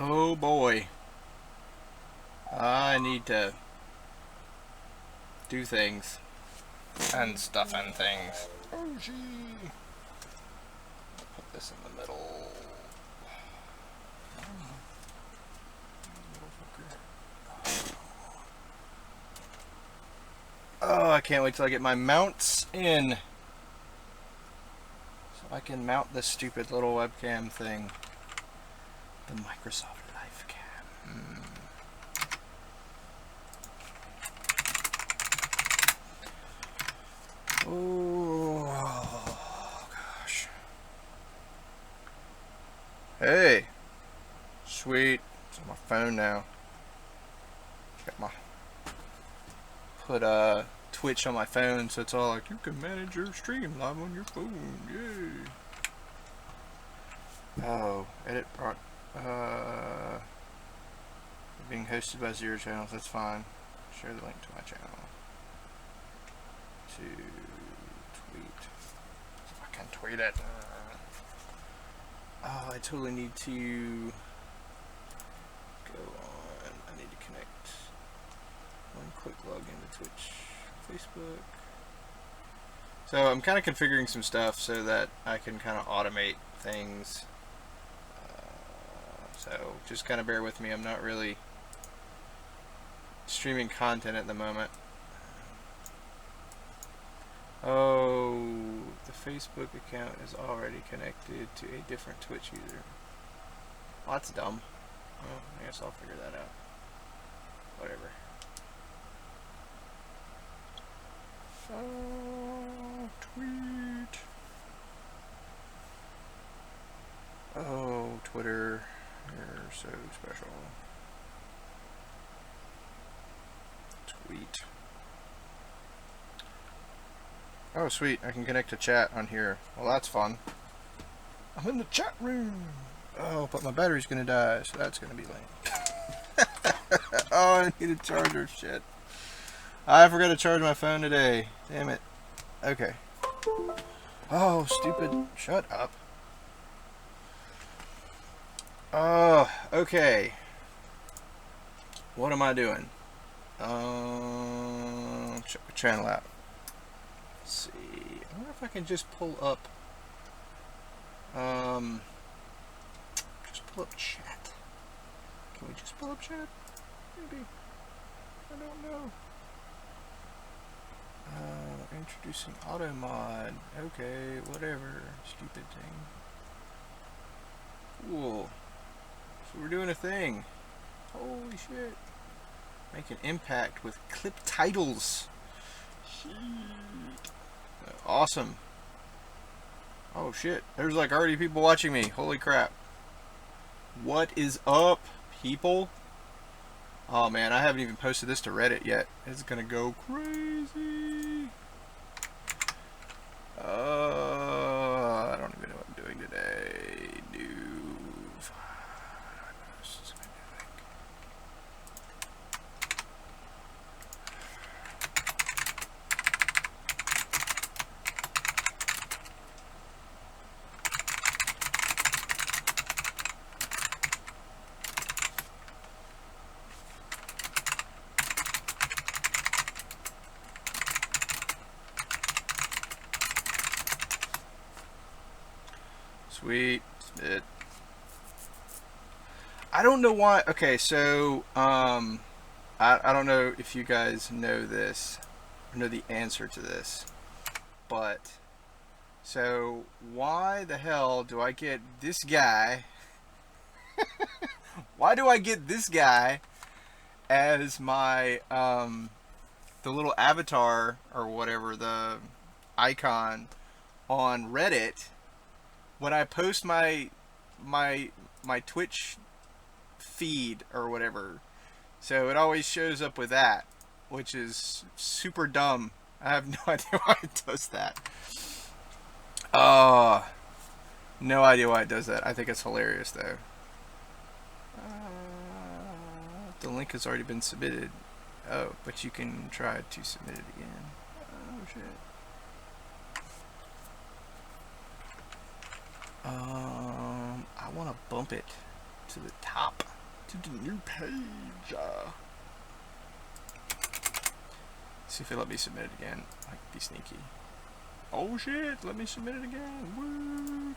Oh boy. I need to do things. And stuff and things. Oh gee. Put this in the middle. Oh, I can't wait till I get my mounts in. So I can mount this stupid little webcam thing. The Microsoft Live Cam. Oh, gosh. Hey. Sweet. It's on my phone now. Got my put Twitch on my phone, so it's all like you can manage your stream live on your phone. Yay. Oh, edit brought being hosted by Zero Channels, that's fine. Share the link to my channel. To tweet. If I can tweet it. Oh, I totally need to go on. I need to connect. One quick login to Twitch, Facebook. So I'm kind of configuring some stuff so that I can kind of automate things. So just kind of bear with me. I'm not really streaming content at the moment. Oh, the Facebook account is already connected to a different Twitch user. Well, that's dumb. Well, I guess I'll figure that out. Whatever. Oh, tweet. Oh, Twitter. You're so special. Tweet. Oh, sweet. I can connect to chat on here. Well, that's fun. I'm in the chat room. Oh, but my battery's going to die, so that's going to be lame. Oh, I need a charger. Shit. I forgot to charge my phone today. Damn it. Okay. Oh, stupid. Shut up. Oh, okay. What am I doing? Check the channel out. Let's see. I wonder if I can just pull up. Just pull up chat. Can we just pull up chat? Maybe. I don't know. Introducing auto mod. Okay, whatever. Stupid thing. Cool. So we're doing a thing. Holy shit. Make an impact with clip titles. Shit. Awesome. Oh shit. There's like already people watching me. Holy crap. What is up, people? Oh man, I haven't even posted this to Reddit yet. It's gonna go crazy. I don't even know what I'm doing today. New. Sweet. It. I don't know why. Okay, so I don't know if you guys know this, or know the answer to this, but so why the hell do I get this guy? Why do I get this guy as my the little avatar or whatever, the icon on Reddit when I post my Twitch feed or whatever? So it always shows up with that, which is super dumb. I have no idea why it does that. No idea why it does that. I think it's hilarious though. The link has already been submitted. Oh, but you can try to submit it again. Oh shit. I want to bump it to the top. to the new page. See if it'll let me submit it again. I can be sneaky. Oh shit, let me submit it again. Woo!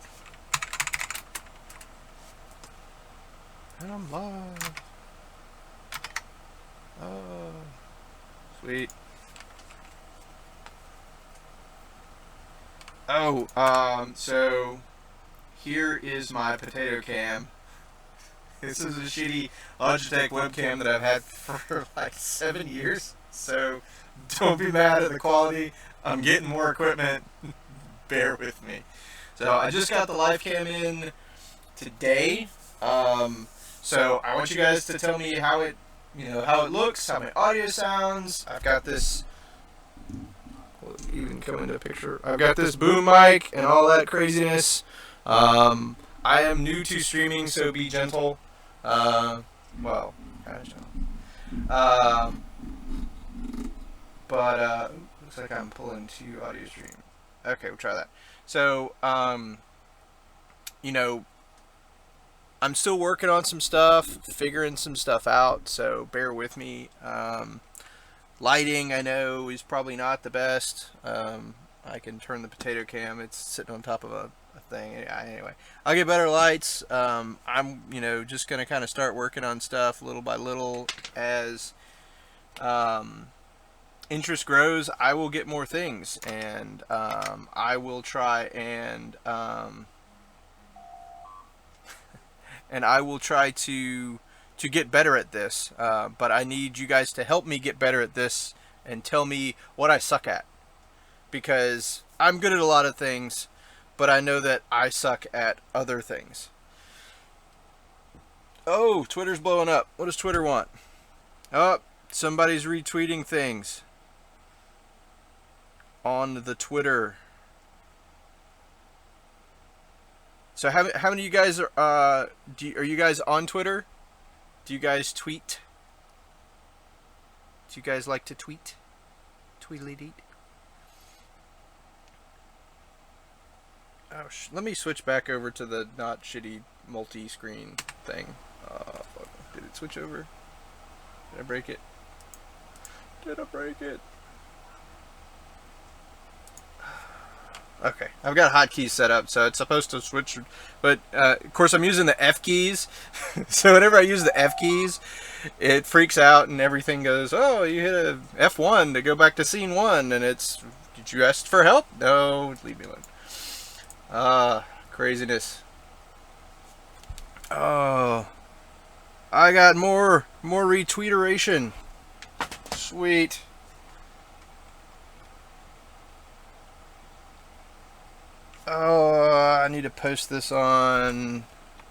And I'm live. Oh, sweet. Oh, so here is my potato cam. This is a shitty Logitech webcam that I've had for like 7 years. So don't be mad at the quality. I'm getting more equipment. Bear with me. So I just got the live cam in today. So I want you guys to tell me how it, how it looks, how my audio sounds. I've got this. Will it even come into picture? I've got this boom mic and all that craziness. I am new to streaming, so be gentle. Well, kind of gentle. But looks like I'm pulling to audio stream. Okay, we'll try that. So, I'm still working on some stuff, figuring some stuff out, so bear with me. Lighting, I know, is probably not the best. I can turn the potato cam. It's sitting on top of a thing. Anyway, I'll get better lights. I'm, just going to kind of start working on stuff little by little. As interest grows, I will get more things, and I will try and I will try to get better at this, but I need you guys to help me get better at this and tell me what I suck at, because I'm good at a lot of things, but I know that I suck at other things. Oh, Twitter's blowing up. What does Twitter want? Oh, somebody's retweeting things on the Twitter. So how many of you guys are are you guys on Twitter? Do you guys tweet? Do you guys like to tweet? Tweedly-deet. Oh, let me switch back over to the not shitty multi-screen thing. Fuck. Did it switch over? Did I break it? Did I break it? Okay, I've got hotkeys set up, so it's supposed to switch, but of course I'm using the F keys, so whenever I use the F keys, it freaks out and everything goes, oh, you hit a F1 to go back to scene 1, and it's, did you ask for help? No, leave me alone. Craziness. Oh, I got more retweeteration. Sweet. Oh, I need to post this on...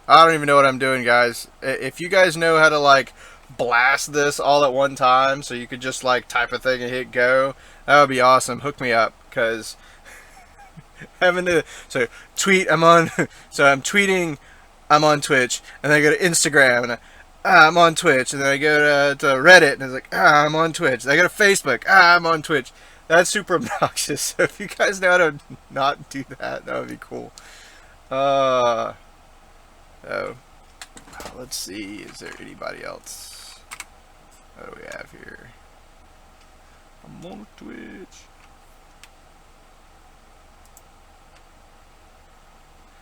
I don't even know what I'm doing, guys. If you guys know how to, like, blast this all at one time so you could just, like, type a thing and hit go, that would be awesome. Hook me up, because having to... So, tweet, I'm on... So, I'm tweeting, I'm on Twitch, and then I go to Instagram, and I'm on Twitch, and then I go to Reddit, and it's like, I'm on Twitch. Then I go to Facebook, I'm on Twitch. That's super obnoxious. So if you guys know how to not do that, that would be cool. Let's see. Is there anybody else? What do we have here? I'm on Twitch.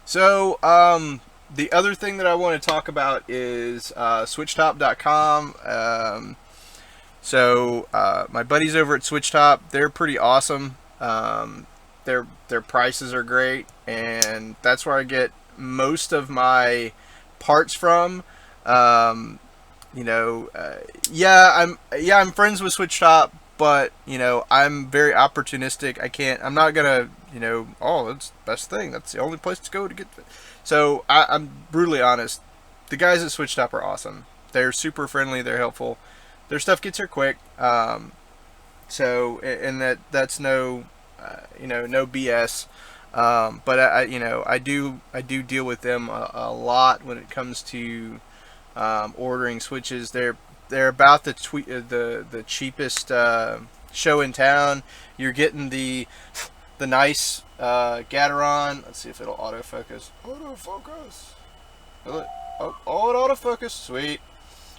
So, the other thing that I want to talk about is switchtop.com. So my buddies over at SwitchTop, they're pretty awesome. Their prices are great, and that's where I get most of my parts from. I'm friends with SwitchTop, but I'm very opportunistic. I'm not gonna oh, that's the best thing. That's the only place to go to get it. So I'm brutally honest. The guys at SwitchTop are awesome. They're super friendly. They're helpful. Their stuff gets here quick, so and that's no, no BS. But I do deal with them a lot when it comes to ordering switches. They're about the cheapest show in town. You're getting the nice Gateron. Let's see if it'll autofocus. Autofocus. Will it? Oh, it autofocus. Sweet.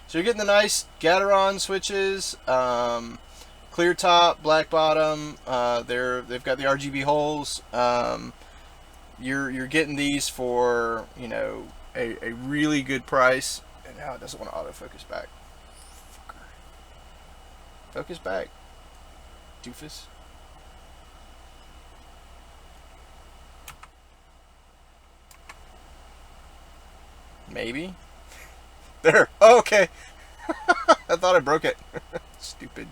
So you're getting the nice Gateron switches, clear top, black bottom. They've got the RGB holes. You're getting these for, you know, a really good price. And now it doesn't want to autofocus back. Fucker. Focus back, doofus. Maybe. There. Oh, okay. I thought I broke it. Stupid.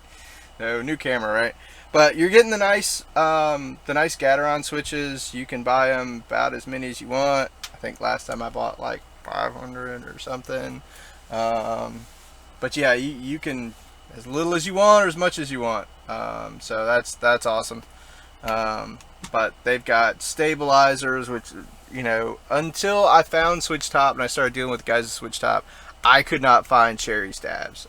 No, new camera, right? But you're getting the nice Gateron switches. You can buy them about as many as you want. I think last time I bought like 500 or something. But yeah, you can as little as you want or as much as you want. So that's awesome. But they've got stabilizers, which, you know, until I found Switchtop and I started dealing with guys at Switchtop, I could not find cherry stabs.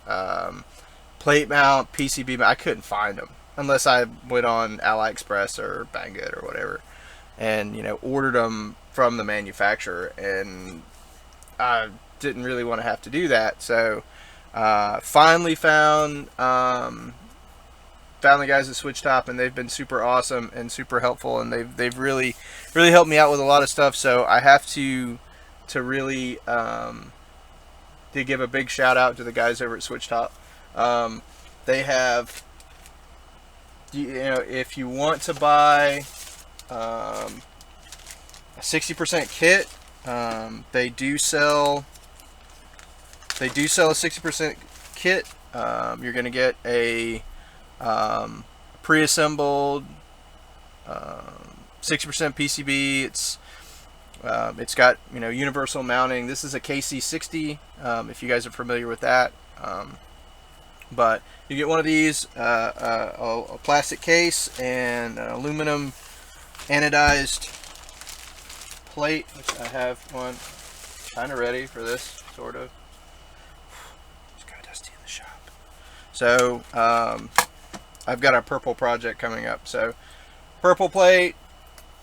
Plate mount, PCB mount, I couldn't find them unless I went on AliExpress or Banggood or whatever and, you know, ordered them from the manufacturer, and I didn't really want to have to do that. So finally found the guys at Switchtop, and they've been super awesome and super helpful, and they've really helped me out with a lot of stuff. So I have to really to give a big shout out to the guys over at Switchtop. They have, you know, if you want to buy a 60% kit, they do sell a 60% kit. You're going to get a pre-assembled 60% PCB. It's got, you know, universal mounting. This is a KC60, if you guys are familiar with that. But you get one of these, a plastic case, and an aluminum anodized plate, which I have one kind of ready for this, sort of. It's kind of dusty in the shop. So I've got a purple project coming up. So purple plate,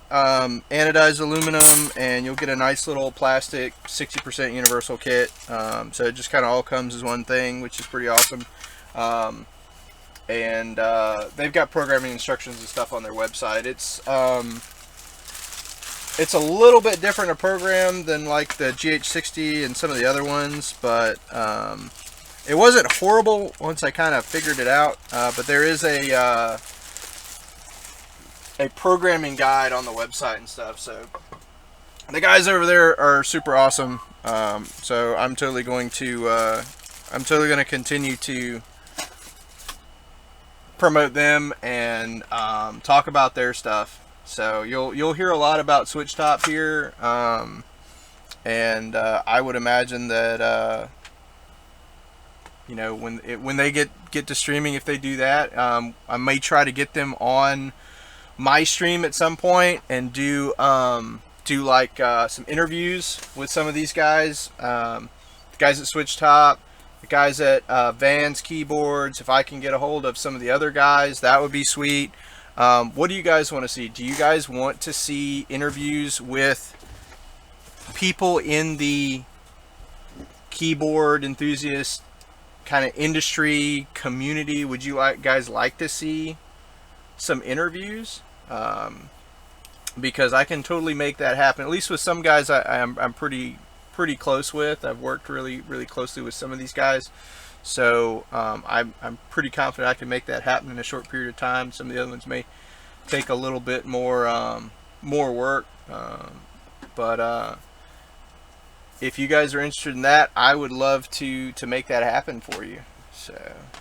anodized aluminum, and you'll get a nice little plastic 60% universal kit. So it just kind of all comes as one thing, which is pretty awesome. And they've got programming instructions and stuff on their website. It's a little bit different a program than like the GH60 and some of the other ones, but it wasn't horrible once I kind of figured it out. But there is a programming guide on the website and stuff. So the guys over there are super awesome. So I'm totally going to continue to promote them and talk about their stuff. So you'll hear a lot about Switchtop here, and I would imagine that you know, when they get to streaming, if they do that, I may try to get them on my stream at some point and do like some interviews with some of these guys, the guys at Switchtop, the guys at Vans Keyboards. If I can get a hold of some of the other guys, that would be sweet. What do you guys want to see? Do you guys want to see interviews with people in the keyboard enthusiast kind of industry community? Would you guys like to see some interviews? Because I can totally make that happen. At least with some guys I'm pretty close with. I've worked really closely with some of these guys. So I'm pretty confident I can make that happen in a short period of time. Some of the other ones may take a little bit more work, but if you guys are interested in that, I would love to make that happen for you. So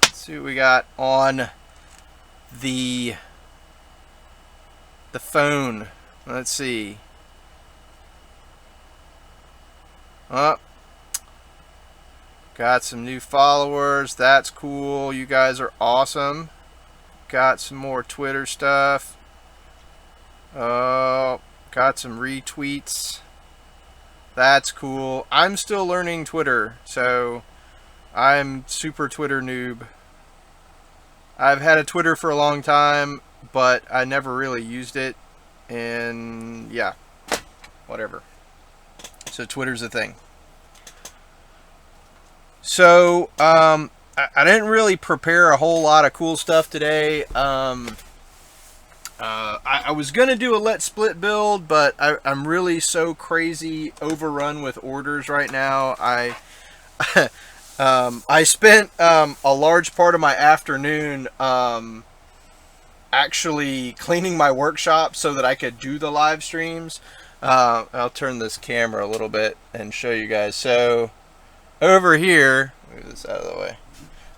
let's see what we got on the phone. Let's see. Got some new followers. That's cool. You guys are awesome. Got some more Twitter stuff. Got some retweets. That's cool. I'm still learning Twitter, so I'm super Twitter noob. I've had a Twitter for a long time, but I never really used it. And yeah, whatever. So Twitter's a thing. So, I didn't really prepare a whole lot of cool stuff today. I was gonna do a Let's Split build, but I'm really so crazy overrun with orders right now. I spent a large part of my afternoon actually cleaning my workshop so that I could do the live streams. I'll turn this camera a little bit and show you guys. So over here, move this out of the way.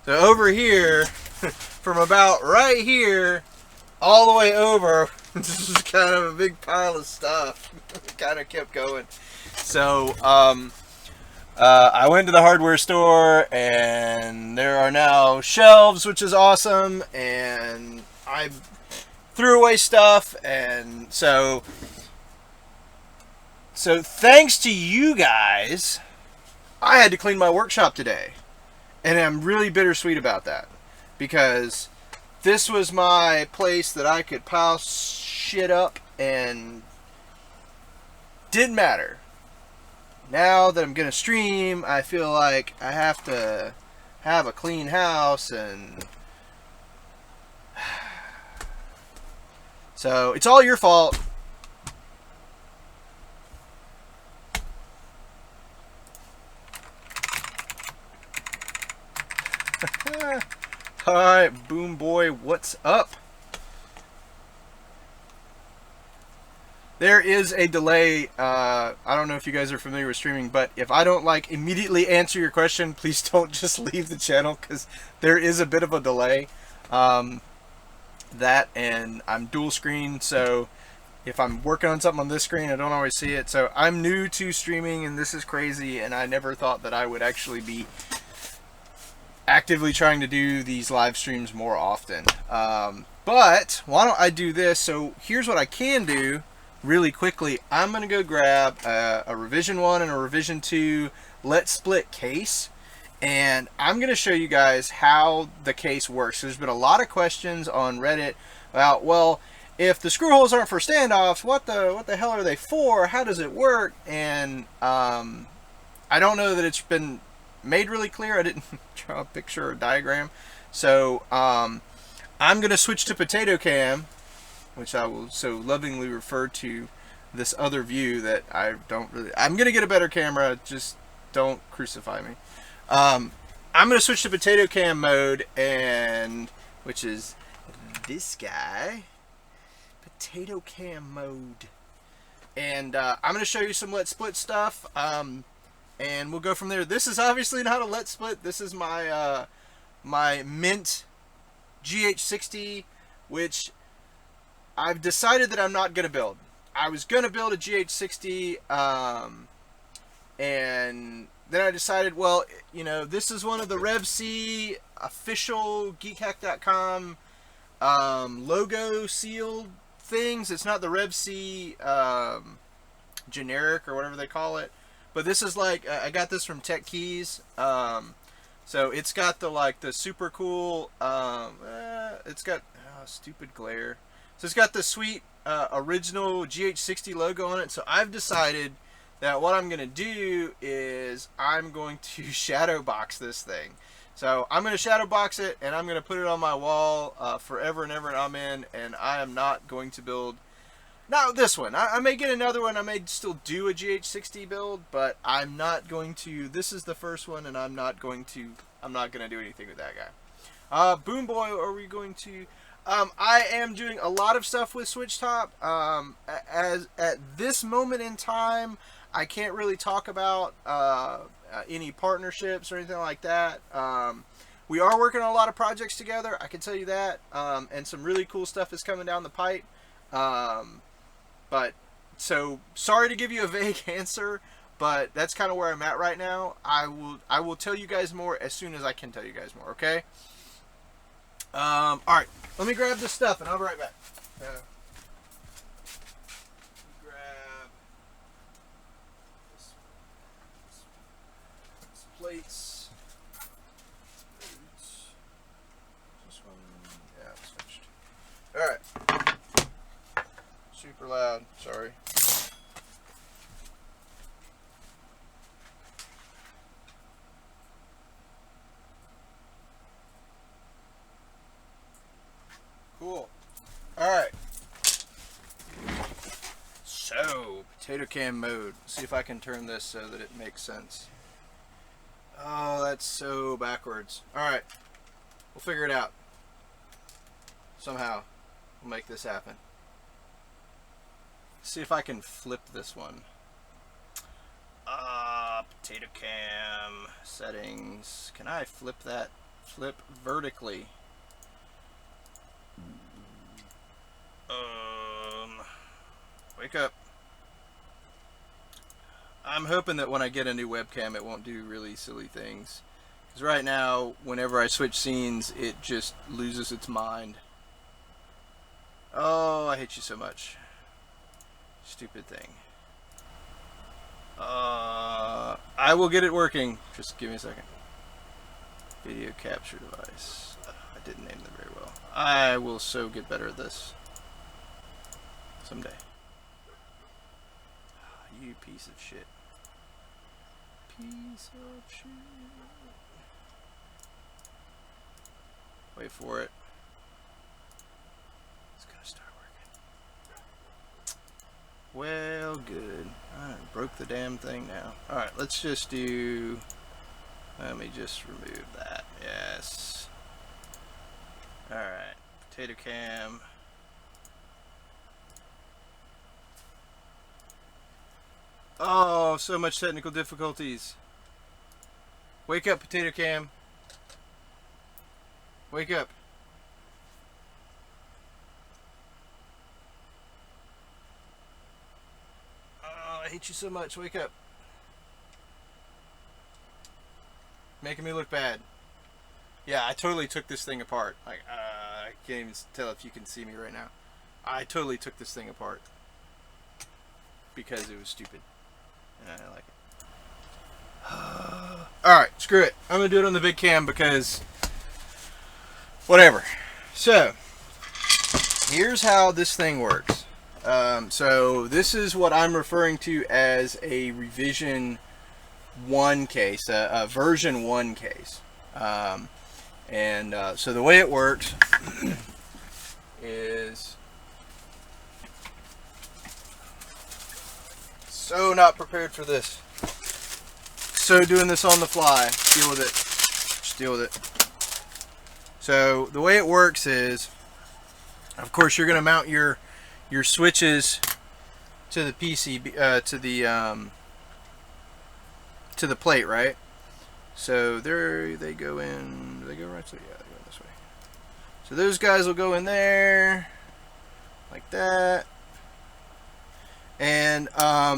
So over here, from about right here all the way over, this is kind of a big pile of stuff. It kind of kept going. So I went to the hardware store, and there are now shelves, which is awesome, and I threw away stuff, and so thanks to you guys, I had to clean my workshop today, and I'm really bittersweet about that, because this was my place that I could pile shit up, and didn't matter. Now that I'm gonna stream, I feel like I have to have a clean house, and so it's all your fault. Alright, Boom Boy, what's up? There is a delay. I don't know if you guys are familiar with streaming, but if I don't like immediately answer your question, please don't just leave the channel, because there is a bit of a delay. That, and I'm dual screen, so if I'm working on something on this screen, I don't always see it. So I'm new to streaming, and this is crazy, and I never thought that I would actually be actively trying to do these live streams more often. But why don't I do this? So here's what I can do really quickly. I'm going to go grab a Revision 1 and a Revision 2 Let's Split case, and I'm going to show you guys how the case works. There's been a lot of questions on Reddit about, well, if the screw holes aren't for standoffs, what the hell are they for? How does it work? And I don't know that it's been made really clear. I didn't draw a picture or diagram. So I'm going to switch to Potato Cam, which I will so lovingly refer to this other view that I don't really... I'm going to get a better camera, just don't crucify me. I'm going to switch to Potato Cam mode, and which is this guy. Potato Cam mode. And I'm going to show you some Let's Split stuff, and we'll go from there. This is obviously not a Let's Split. This is my my Mint GH60, which I've decided that I'm not going to build. I was going to build a GH60, and then I decided, well, you know, this is one of the RevC official GeekHack.com logo sealed things. It's not the RevC generic or whatever they call it, but this is like, I got this from Tech Keys. So it's got the like the super cool, it's got stupid glare. So it's got the sweet original GH60 logo on it. So I've decided that what I'm going to do is I'm going to shadow box this thing. So I'm going to shadow box it, and I'm going to put it on my wall forever and ever and amen. And I am not going to build, not this one. I may get another one. I may still do a GH60 build, but I'm not going to. This is the first one, and I'm not going to do anything with that guy. Boom Boy, are we going to... I am doing a lot of stuff with Switchtop. As at this moment in time, I can't really talk about any partnerships or anything like that. We are working on a lot of projects together, I can tell you that, and some really cool stuff is coming down the pipe. But so sorry to give you a vague answer, but that's kind of where I'm at right now. I will tell you guys more as soon as I can tell you guys more. Okay. All right. Let me grab this stuff, and I'll be right back. Grab this plates. This one, yeah, switched. All right. Super loud. Sorry. Cool. Alright. So, potato cam mode. See if I can turn this so that it makes sense. Oh, that's so backwards. Alright. We'll figure it out. Somehow. We'll make this happen. See if I can flip this one. Potato cam settings. Can I flip that? Flip vertically. Wake up. I'm hoping that when I get a new webcam it won't do really silly things. Because right now, whenever I switch scenes, it just loses its mind. Oh, I hate you so much. Stupid thing. I will get it working. Just give me a second. Video capture device. I didn't name them very well. I will so get better at this. Someday. You piece of shit. Piece of shit. Wait for it. It's gonna start working. Well, good. I broke the damn thing now. Alright, let's just do... Let me just remove that. Yes. Alright. Potato cam. Oh, so much technical difficulties. Wake up, potato cam. Wake up. Oh, I hate you so much. Wake up. Making me look bad. Yeah, I totally took this thing apart. Like, I can't even tell if you can see me right now. I totally took this thing apart. Because it was stupid. And I like it. Alright, screw it. I'm going to do it on the big cam because... Whatever. So, here's how this thing works. So, this is what I'm referring to as a revision 1 case. A version 1 case. So the way it works is... So not prepared for this. So doing this on the fly. Deal with it. Just deal with it. So the way it works is, of course, you're going to mount your switches to the PCB, to the plate, right? So there they go in. Do they go right? So yeah, they go this way. So those guys will go in there, like that. And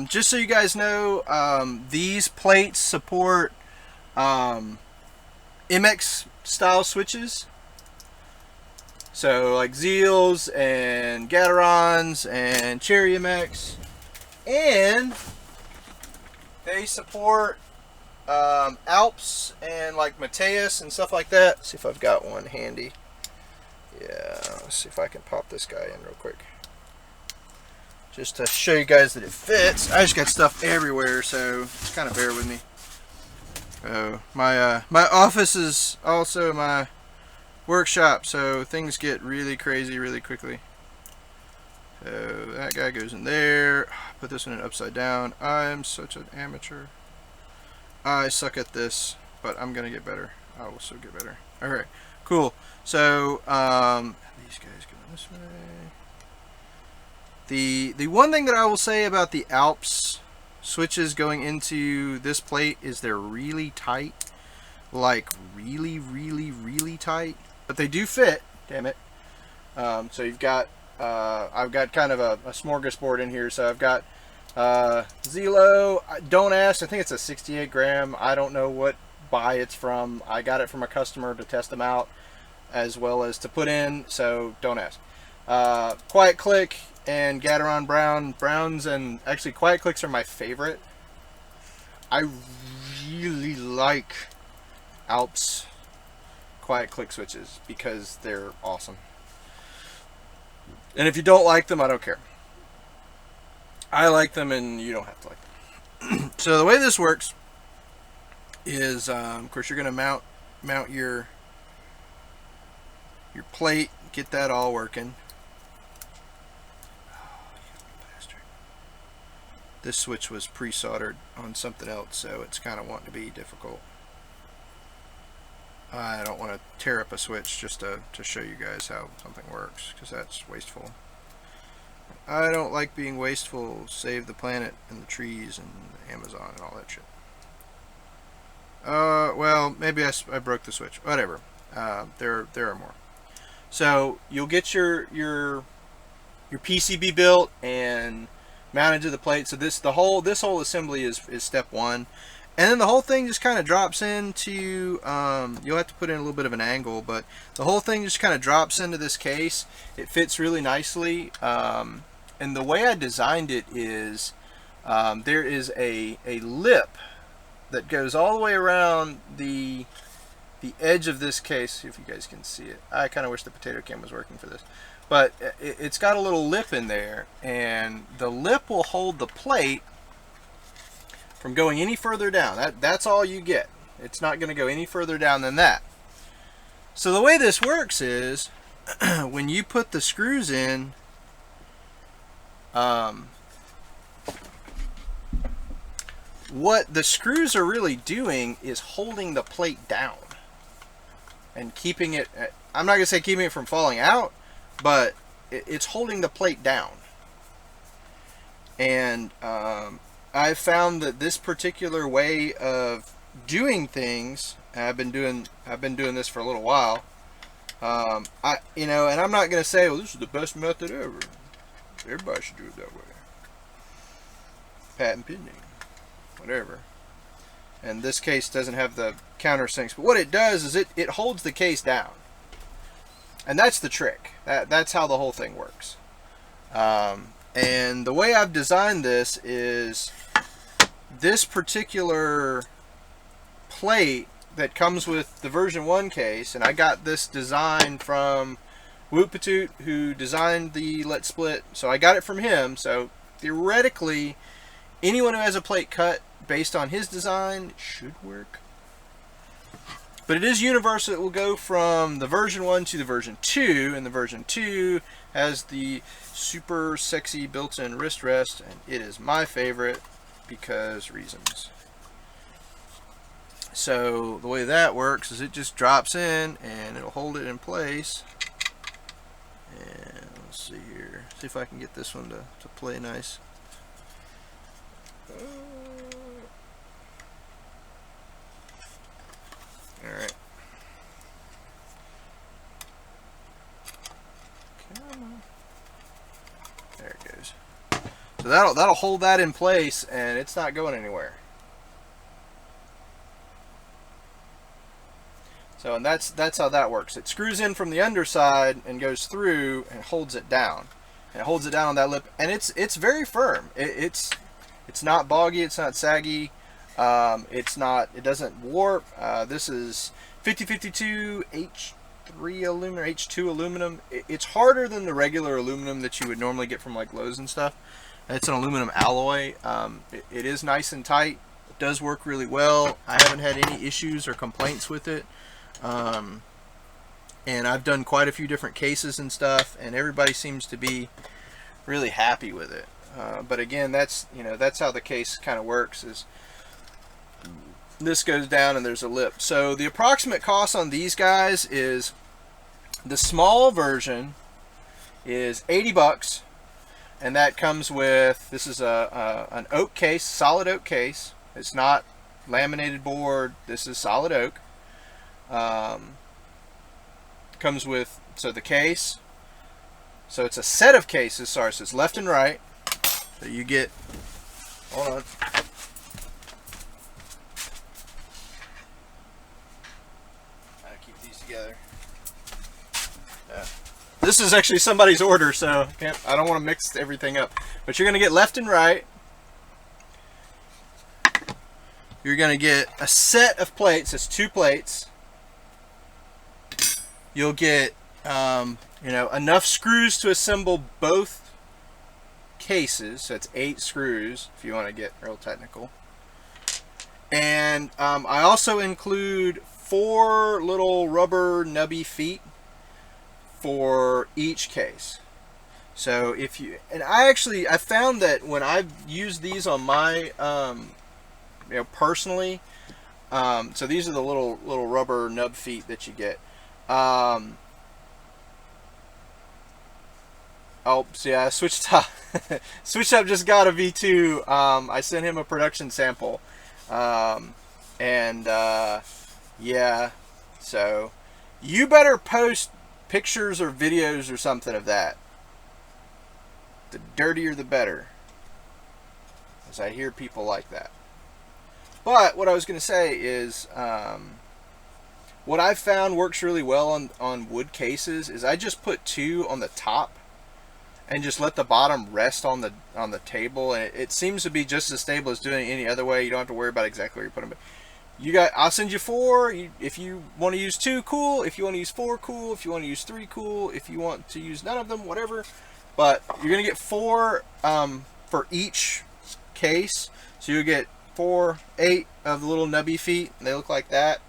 just so you guys know, these plates support MX style switches. So like Zeals and Gaterons and Cherry MX. And they support Alps and like Mateus and stuff like that. Let's see if I've got one handy. Yeah, let's see if I can pop this guy in real quick. Just to show you guys that it fits. I just got stuff everywhere, so just kind of bear with me. My office is also my workshop, so things get really crazy really quickly. So that guy goes in there. Put this one upside down. I'm such an amateur. I suck at this, but I'm gonna get better. I will so get better. Alright, cool. So these guys go this way. The one thing that I will say about the Alps switches going into this plate is they're really tight. Like really tight. But they do fit, damn it. So you've got I've got kind of a smorgasbord in here. So I've got Zelo, don't ask, I think it's a 68 gram. I don't know what buy it's from. I got it from a customer to test them out as well as to put in, so don't ask. Quiet Click and Gateron Browns, and actually Quiet Clicks are my favorite. I really like Alps Quiet Click switches because they're awesome. And if you don't like them, I don't care. I like them and you don't have to like them. So the way this works is, of course, you're going to mount your plate get that all working. This switch was pre-soldered on something else, so it's kind of wanting to be difficult. I don't want to tear up a switch just to show you guys how something works, because that's wasteful. I don't like being wasteful. Save the planet and the trees and Amazon and all that shit. Well, maybe I broke the switch. Whatever. There are more. So you'll get your PCB built and mounted to the plate. So this whole assembly is step one, and then the whole thing just kind of drops into. You'll have to put in a little bit of an angle, but the whole thing just kind of drops into this case. It fits really nicely, and the way I designed it is there is a lip that goes all the way around the edge of this case. See if you guys can see it. I kind of wish the potato cam was working for this. But it's got a little lip in there, and the lip will hold the plate from going any further down. That's all you get. It's not going to go any further down than that. So the way this works is when you put the screws in, what the screws are really doing is holding the plate down and keeping it, I'm not going to say keeping it from falling out, but it's holding the plate down. And I've found that this particular way of doing things, I've been doing this for a little while. And I'm not going to say, well, this is the best method ever. Everybody should do it that way. Patent pending, whatever. And this case doesn't have the countersinks, but what it does is it holds the case down. And that's the trick. That's how the whole thing works. And the way I've designed this is this particular plate that comes with the version 1 case, and I got this design from Woot Patoot, who designed the Let's Split. So I got it from him. So theoretically, anyone who has a plate cut based on his design should work. But it is universal. It will go from the version 1 to the version 2, and the version 2 has the super sexy built-in wrist rest, and it is my favorite because reasons. So the way that works is it just drops in and it'll hold it in place. And let's see here. See if I can get this one to play nice. Alright. Come on. There it goes. So that'll hold that in place, and it's not going anywhere. So, and that's how that works. It screws in from the underside and goes through and holds it down. And it holds it down on that lip, and it's very firm. It's not boggy, it's not saggy. It doesn't warp. This is 5052 H3 aluminum, or H2 aluminum. It's harder than the regular aluminum that you would normally get from like Lowe's and stuff. It's an aluminum alloy. It is nice and tight. It does work really well. I haven't had any issues or complaints with it. And I've done quite a few different cases and stuff, and everybody seems to be really happy with it. But again, that's how the case kind of works. Is this goes down and there's a lip. So the approximate cost on these guys is, the small version is $80, and that comes with, this is an oak case, solid oak case. It's not laminated board. This is solid oak. Comes with, so the case, so it's a set of cases, sorry, so it's left and right. So you get, hold on. Gotta keep these together. Yeah. This is actually somebody's order, so I don't want to mix everything up. But you're going to get left and right. You're going to get a set of plates. It's 2 plates. You'll get enough screws to assemble both cases. So it's 8 screws if you want to get real technical. And I also include 4 little rubber nubby feet for each case. So if you, and I found that when I've used these on my, personally, so these are the little rubber nub feet that you get. Oh, so yeah, Switched Up. Switched Up just got a V2. I sent him a production sample, and yeah. So you better post pictures or videos or something of that. The dirtier, the better, as I hear people like that. But what I was going to say is, what I've found works really well on wood cases is I just put 2 on the top and just let the bottom rest on the table, and it seems to be just as stable as doing it any other way. You don't have to worry about exactly where you put them. But I'll send you 4. If you want to use 2, cool. If you want to use 4, cool. If you want to use 3, cool. If you want to use none of them, whatever. But you're gonna get 4 for each case, so you get 8 of the little nubby feet, and they look like that.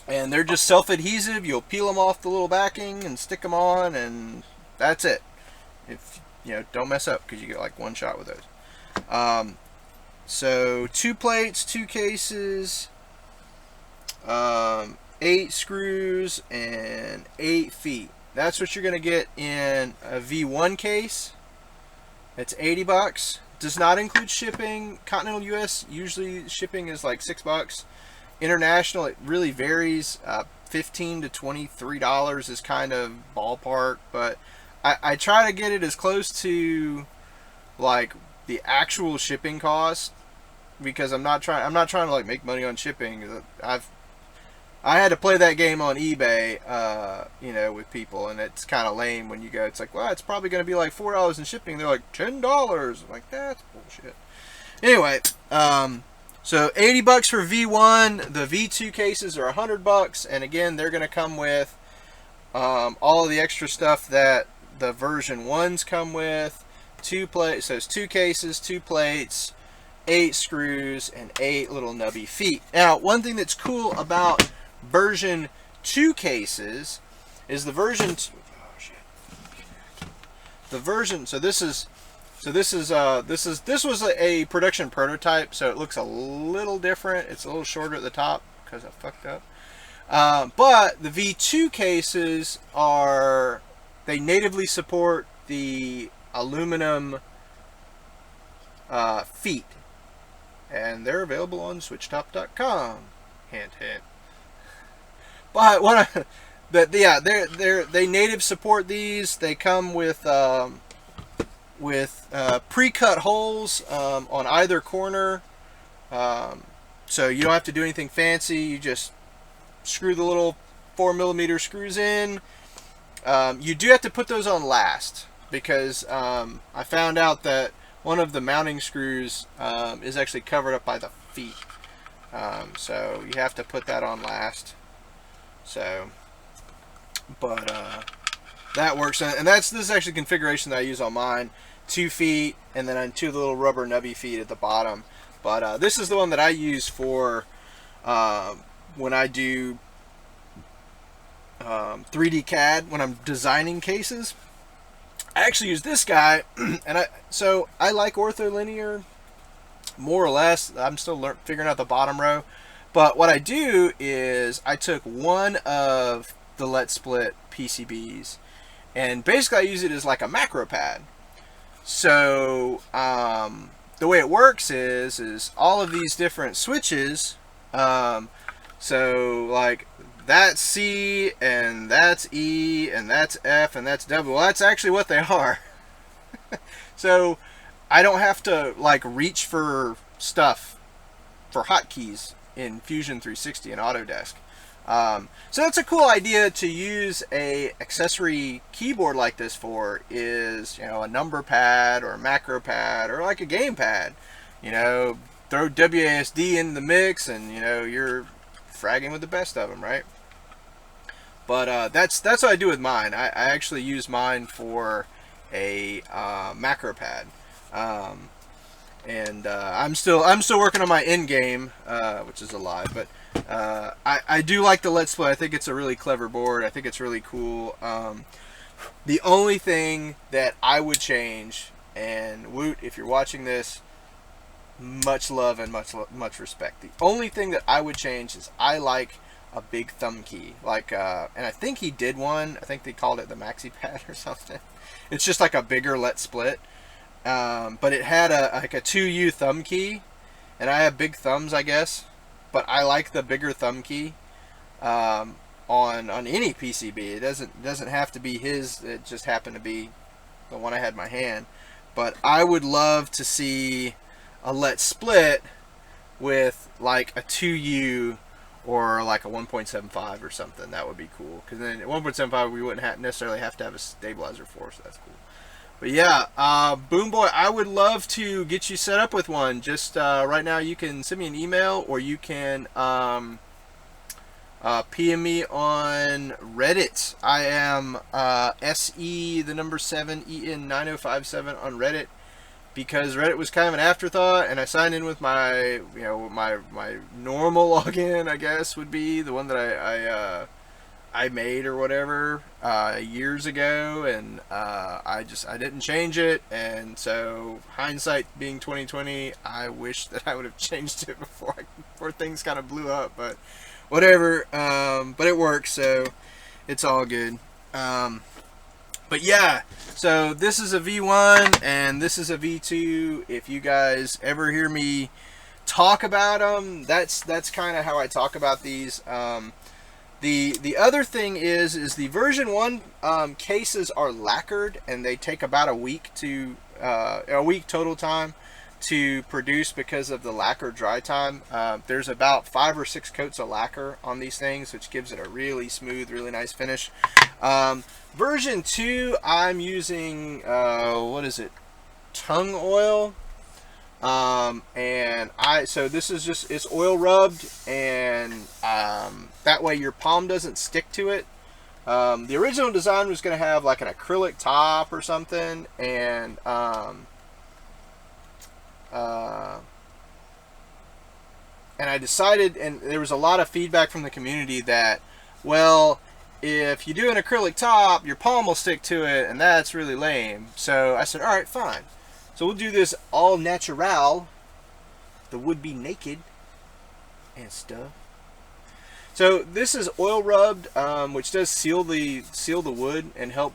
And they're just self-adhesive. You'll peel them off the little backing and stick them on, and that's it. If don't mess up, because you get like 1 shot with those. So 2 plates, 2 cases, 8 screws, and 8 feet. That's what you're gonna get in a V1 case. It's $80. Does not include shipping. Continental US, usually shipping is like $6. International, it really varies. $15 to $23 is kind of ballpark, but I try to get it as close to like the actual shipping cost, because I'm not trying to like make money on shipping. I had to play that game on eBay, with people, and it's kind of lame when you go, it's like, well, it's probably going to be like $4 in shipping. They're like $10. I'm like, that's bullshit. Anyway, so $80 for V1. The V2 cases are $100, and again, they're going to come with all of the extra stuff that the version 1s come with. 2 plates, so it's 2 cases, 2 plates, 8 screws, and 8 little nubby feet. Now, one thing that's cool about version 2 cases is the version this was a production prototype, so it looks a little different. It's a little shorter at the top because I fucked up. But the V2 cases they natively support the aluminum feet, and they're available on switchtop.com. Hint, hint. But they native support these. They come with pre-cut holes on either corner, so you don't have to do anything fancy. You just screw the little 4mm screws in. You do have to put those on last, because I found out that one of the mounting screws is actually covered up by the feet, so you have to put that on last. So, but that works, and this is actually configuration that I use on mine. 2 feet, and then on 2 little rubber nubby feet at the bottom. But this is the one that I use for when I do 3D CAD, when I'm designing cases. I actually use this guy, and I like ortholinear more or less. I'm still figuring out the bottom row. But what I do is I took one of the Let's Split PCBs, and basically I use it as like a macro pad. So the way it works is all of these different switches. So like that's C, and that's E, and that's F, and that's W. Well, that's actually what they are. So I don't have to like reach for stuff for hotkeys in Fusion 360 and Autodesk. So that's a cool idea to use a accessory keyboard like this for, is a number pad or a macro pad or like a game pad. Throw WASD in the mix, and you're fragging with the best of them, right? But that's what I do with mine. I actually use mine for a macro pad. and I'm still working on my end game, which is a lie, but I do like the Let's Play. I think it's a really clever board. I think it's really cool. The only thing that I would change, and Woot, if you're watching this, much love and much respect. The only thing that I would change is I like a big thumb key, like, and I think he did one. I think they called it the Maxi Pad or something. It's just like a bigger Let Split, but it had like a 2U thumb key, and I have big thumbs, I guess, but I like the bigger thumb key on any PCB. It doesn't have to be his. It just happened to be the one I had in my hand. But I would love to see a Let Split with like a 2U or like a 1.75 or something. That would be cool, because then at 1.75 we wouldn't necessarily have to have a stabilizer for, so that's cool. But yeah, Boom Boy, I would love to get you set up with one. Just right now you can send me an email, or you can PM me on Reddit. I am SE the number 7 EN9057 on Reddit, because Reddit was kind of an afterthought, and I signed in with my my normal login, I guess would be the one that I made or whatever years ago, and I didn't change it. And so, hindsight being 2020, I wish that I would have changed it before things kind of blew up, but whatever. But it works, so it's all good. But yeah, so this is a V1 and this is a V2. If you guys ever hear me talk about them, that's kind of how I talk about these. The other thing is the version 1 cases are lacquered, and they take about a week total time to produce because of the lacquer dry time. There's about 5 or 6 coats of lacquer on these things, which gives it a really smooth, really nice finish. Version 2, I'm using what is it, tung oil, and so this is just, it's oil rubbed, and that way your palm doesn't stick to it. The original design was going to have like an acrylic top or something, and I decided, and there was a lot of feedback from the community that, well, if you do an acrylic top, your palm will stick to it, and that's really lame. So I said, all right, fine. So we'll do this all natural. The wood be naked and stuff. So this is oil rubbed, which does seal the wood and help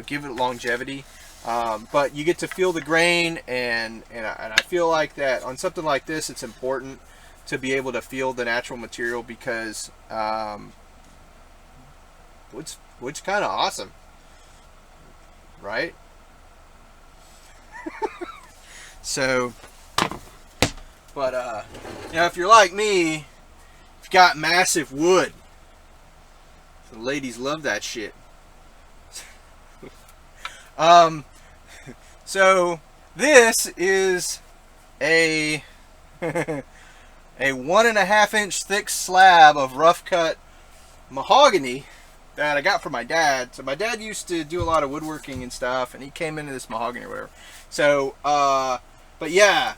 give it longevity. But you get to feel the grain, and I feel like that on something like this, it's important to be able to feel the natural material, because wood's kind of awesome, right? So, but if you're like me, you've got massive wood. The ladies love that shit. So this is a a 1.5 inch thick slab of rough cut mahogany that I got from my dad. So my dad used to do a lot of woodworking and stuff, and he came into this mahogany or whatever. So, but yeah,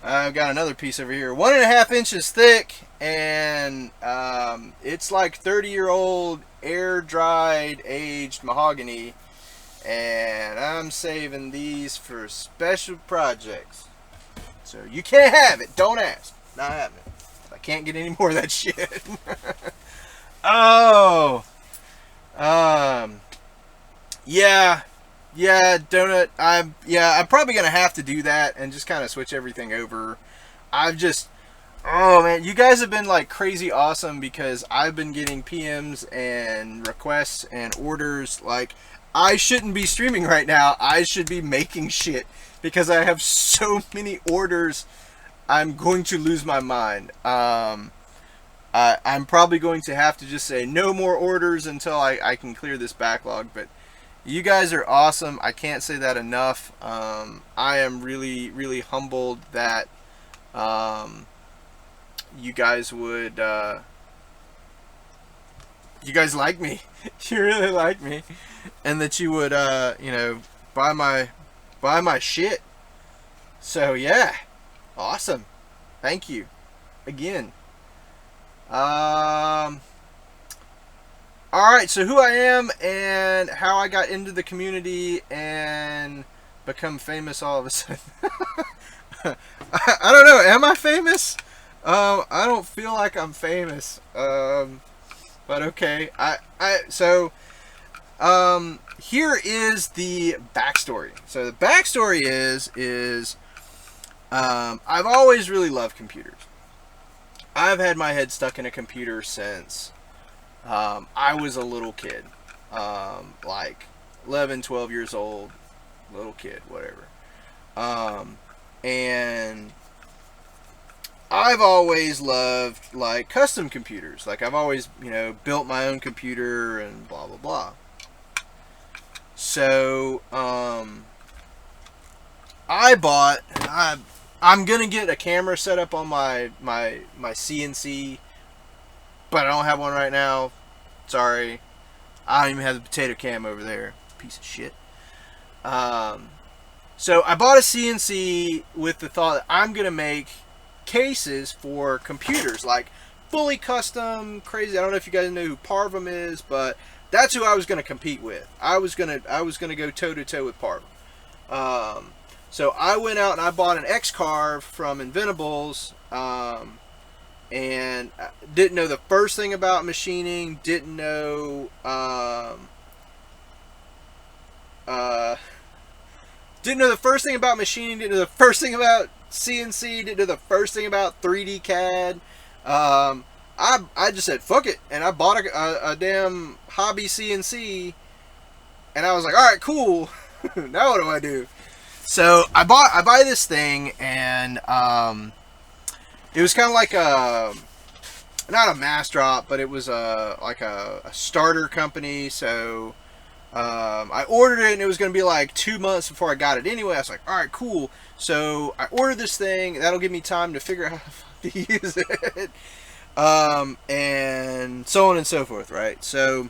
I've got another piece over here, 1.5 inches thick, and it's like 30-year-old air dried aged mahogany. And I'm saving these for special projects. So you can't have it. Don't ask. Not having it. I can't get any more of that shit. Oh. Yeah, Donut. I'm probably gonna have to do that and just kind of switch everything over. Oh man, you guys have been like crazy awesome, because I've been getting PMs and requests and orders. Like, I shouldn't be streaming right now. I should be making shit, because I have so many orders. I'm going to lose my mind. I'm probably going to have to just say no more orders until I can clear this backlog. But you guys are awesome. I can't say that enough. I am really, really humbled that you guys would... you guys like me. You really like me. And that you would, buy my shit. So yeah, awesome. Thank you again. Um, all right, so who I am and how I got into the community and become famous all of a sudden. I don't know. Am I famous? I don't feel like I'm famous. But okay. Here is the backstory. So the backstory is I've always really loved computers. I've had my head stuck in a computer since I was a little kid, like 11, 12 years old, little kid, whatever. And I've always loved like custom computers. Like I've always, built my own computer and blah blah blah. So I'm gonna get a camera set up on my CNC, but I don't have one right now. Sorry, I don't even have the potato cam over there. Piece of shit. So I bought a CNC with the thought that I'm gonna make cases for computers, like fully custom, crazy. I don't know if you guys know who Parvum is, but that's who I was gonna compete with. I was gonna go toe to toe with Parvum. So I went out and I bought an X-Carve from Inventables, and didn't know the first thing about machining. Didn't know. Didn't know the first thing about machining. Didn't know the first thing about CNC. Didn't know the first thing about 3D CAD. I just said fuck it, and I bought a damn hobby CNC, and I was like, all right, cool. Now what do I do? So I buy this thing, and it was kind of like not a mass drop, but it was like a starter company. So I ordered it, and it was going to be like 2 months before I got it anyway. I was like, all right, cool. So I ordered this thing. That'll give me time to figure out how to use it. And so on and so forth, right? So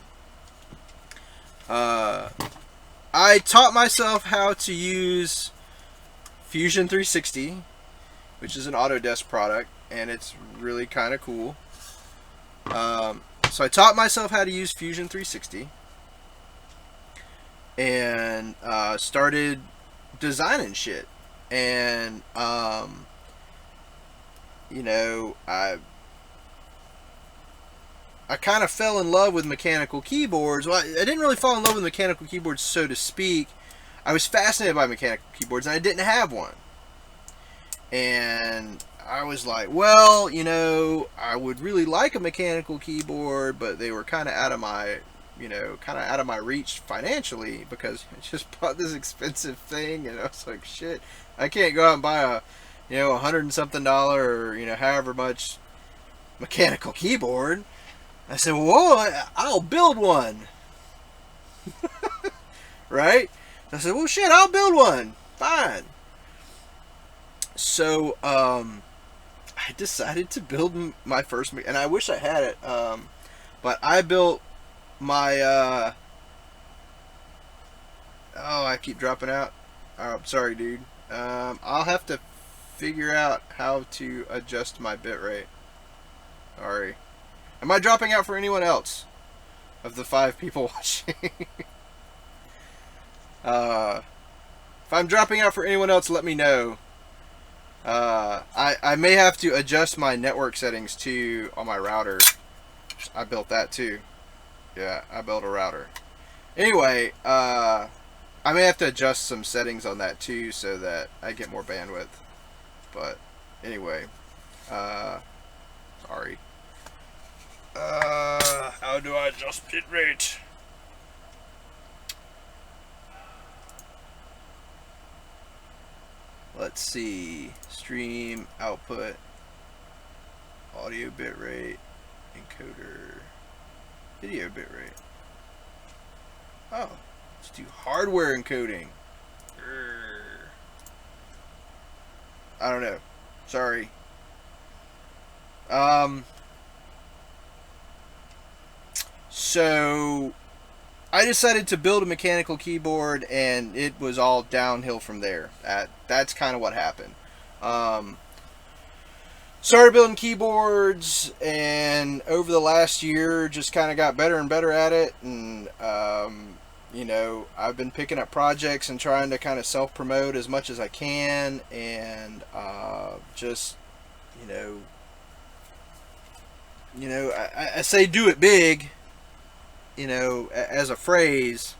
I taught myself how to use Fusion 360, which is an Autodesk product, and it's really kind of cool. So I taught myself how to use Fusion 360 and started designing shit. And I kind of fell in love with mechanical keyboards. Well, I didn't really fall in love with mechanical keyboards, so to speak. I was fascinated by mechanical keyboards, and I didn't have one. And I was like, well, I would really like a mechanical keyboard, but they were kind of out of my, reach financially, because I just bought this expensive thing, and I was like, shit, I can't go out and buy a, $100 and something, or, however much mechanical keyboard. I said, whoa, I'll build one. Right? I said, well, shit, I'll build one. Fine. So, I decided to build my first, and I wish I had it, but I built my, oh, I keep dropping out. Oh, I'm sorry, dude. I'll have to figure out how to adjust my bitrate. Sorry. Am I dropping out for anyone else of the 5 people watching? If I'm dropping out for anyone else, let me know. I may have to adjust my network settings too on my router. I built that too. Yeah, I built a router. Anyway, I may have to adjust some settings on that too so that I get more bandwidth. But anyway, sorry. How do I adjust bitrate? Let's see. Stream, output, audio bitrate, encoder, video bitrate. Oh, let's do hardware encoding. I don't know. Sorry. So I decided to build a mechanical keyboard, and it was all downhill from there. That's kind of what happened. Um, Started building keyboards, and over the last year, just kind of got better and better at it. And I've been picking up projects and trying to kind of self promote as much as I can, and just you know, I say do it big, as a phrase,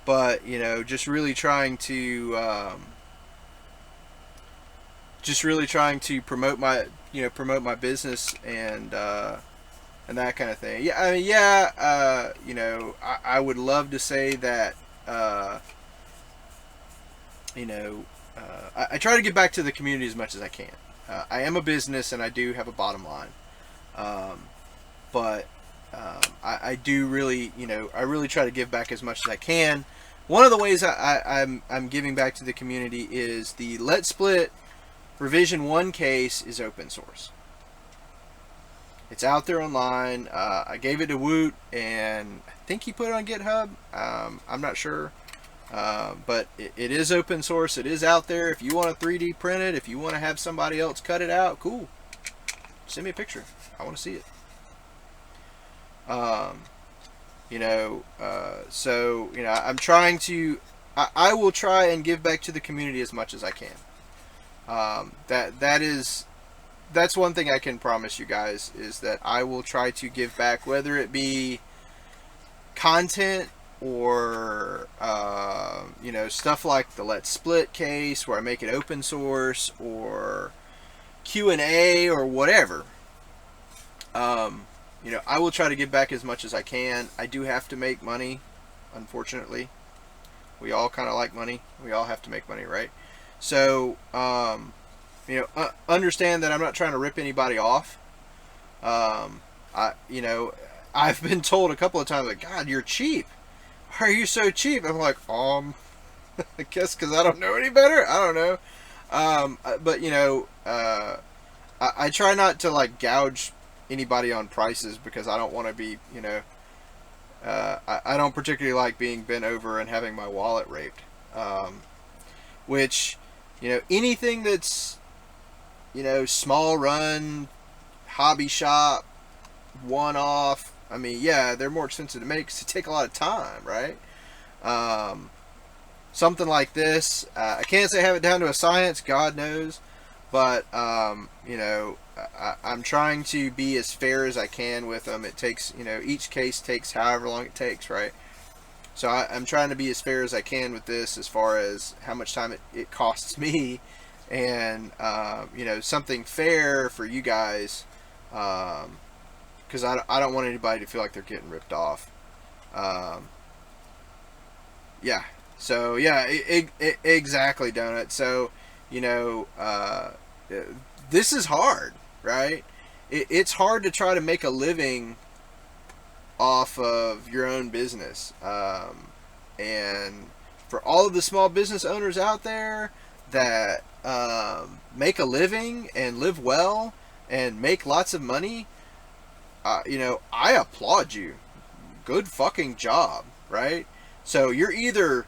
but just really trying to promote my business and that kind of thing. Yeah, I mean, yeah, I would love to say that I try to give back to the community as much as I can. I am a business, and I do have a bottom line, but I do really, I really try to give back as much as I can. One of the ways I'm giving back to the community is the Let's Split Revision 1 case is open source. It's out there online. I gave it to Woot, and I think he put it on GitHub. I'm not sure. But it is open source. It is out there. If you want to 3D print it, if you want to have somebody else cut it out, cool. Send me a picture. I want to see it. I'm trying to. I will try and give back to the community as much as I can. That's one thing I can promise you guys, is that I will try to give back, whether it be content or stuff like the Let's Split case where I make it open source, or Q&A or whatever. I will try to give back as much as I can. I do have to make money, unfortunately. We all kind of like money. We all have to make money, right? So, understand that I'm not trying to rip anybody off. I've been told a couple of times, like, God, you're cheap. Why are you so cheap? I'm like, I guess because I don't know any better. I don't know. I try not to, like, gouge anybody on prices, because I don't want to be, I don't particularly like being bent over and having my wallet raped. Which, anything that's, small run, hobby shop, one-off, I mean, yeah, they're more expensive to make because they take a lot of time, right? Something like this, I can't say I have it down to a science, God knows, but, I'm trying to be as fair as I can with them. It takes, each case takes however long it takes, right? So I'm trying to be as fair as I can with this, as far as how much time it costs me, and something fair for you guys, because I don't want anybody to feel like they're getting ripped off. Yeah. So yeah, exactly, Donut. So this is hard, right? It's hard to try to make a living off of your own business, and for all of the small business owners out there that make a living and live well and make lots of money, I applaud you. Good fucking job, right? So you either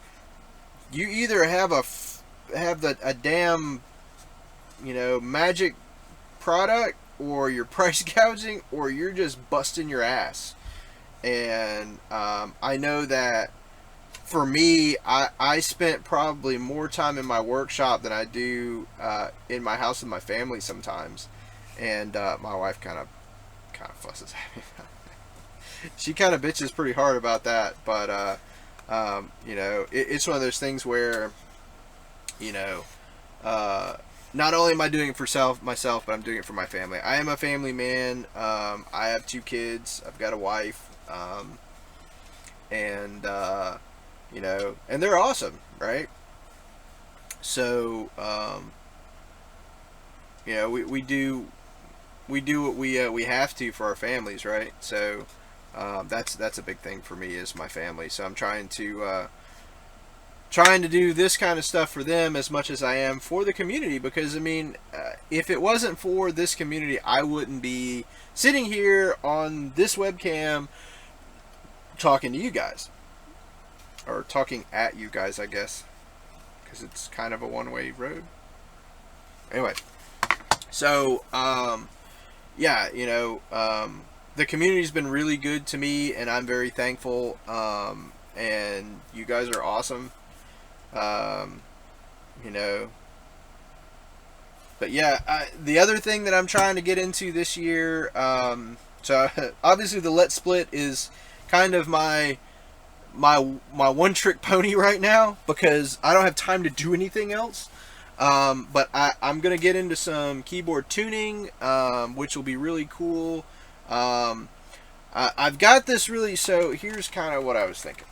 have a damn magic product, or you're price gouging, or you're just busting your ass. And I know that for me, I spent probably more time in my workshop than I do in my house with my family sometimes. And my wife kind of fusses at me. She kind of bitches pretty hard about that, but it's one of those things where not only am I doing it for myself, but I'm doing it for my family. I am a family man. I have 2 kids. I've got a wife. And they're awesome, right? So, we do what we have to for our families, right? So, that's a big thing for me, is my family. So I'm trying to do this kind of stuff for them as much as I am for the community, because I mean, if it wasn't for this community, I wouldn't be sitting here on this webcam talking to you guys. or talking at you guys, I guess, because it's kind of a one-way road. Anyway, so yeah, you know, the community's been really good to me, and I'm very thankful. And you guys are awesome. You know, but yeah, the other thing that I'm trying to get into this year, so obviously the Let's Split is kind of my one trick pony right now because I don't have time to do anything else. But I'm gonna get into some keyboard tuning, which will be really cool. I've got this really. So here's kind of what I was thinking.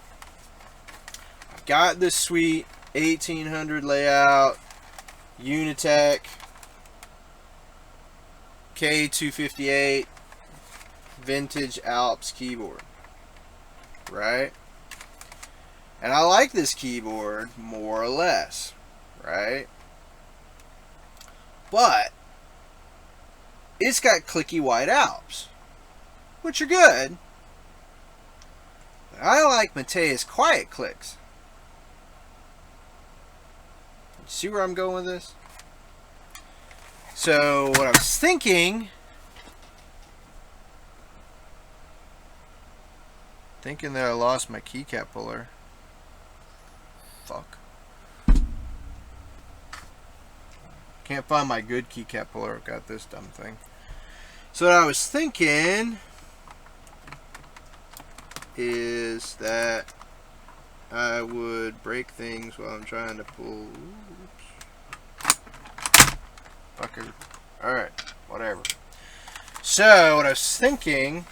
I've got this sweet 1800 layout Unitech K258 vintage Alps keyboard, right? And I like this keyboard more or less, right? But it's got clicky white Alps, which are good. But I like Mateus quiet clicks. See where I'm going with this? So what I was thinking that I lost my keycap puller. Fuck. Can't find my good keycap puller. I've got this dumb thing. So what I was thinking is that I would break things while I'm trying to pull. Oops. Fucker. Alright, whatever. So what I was thinking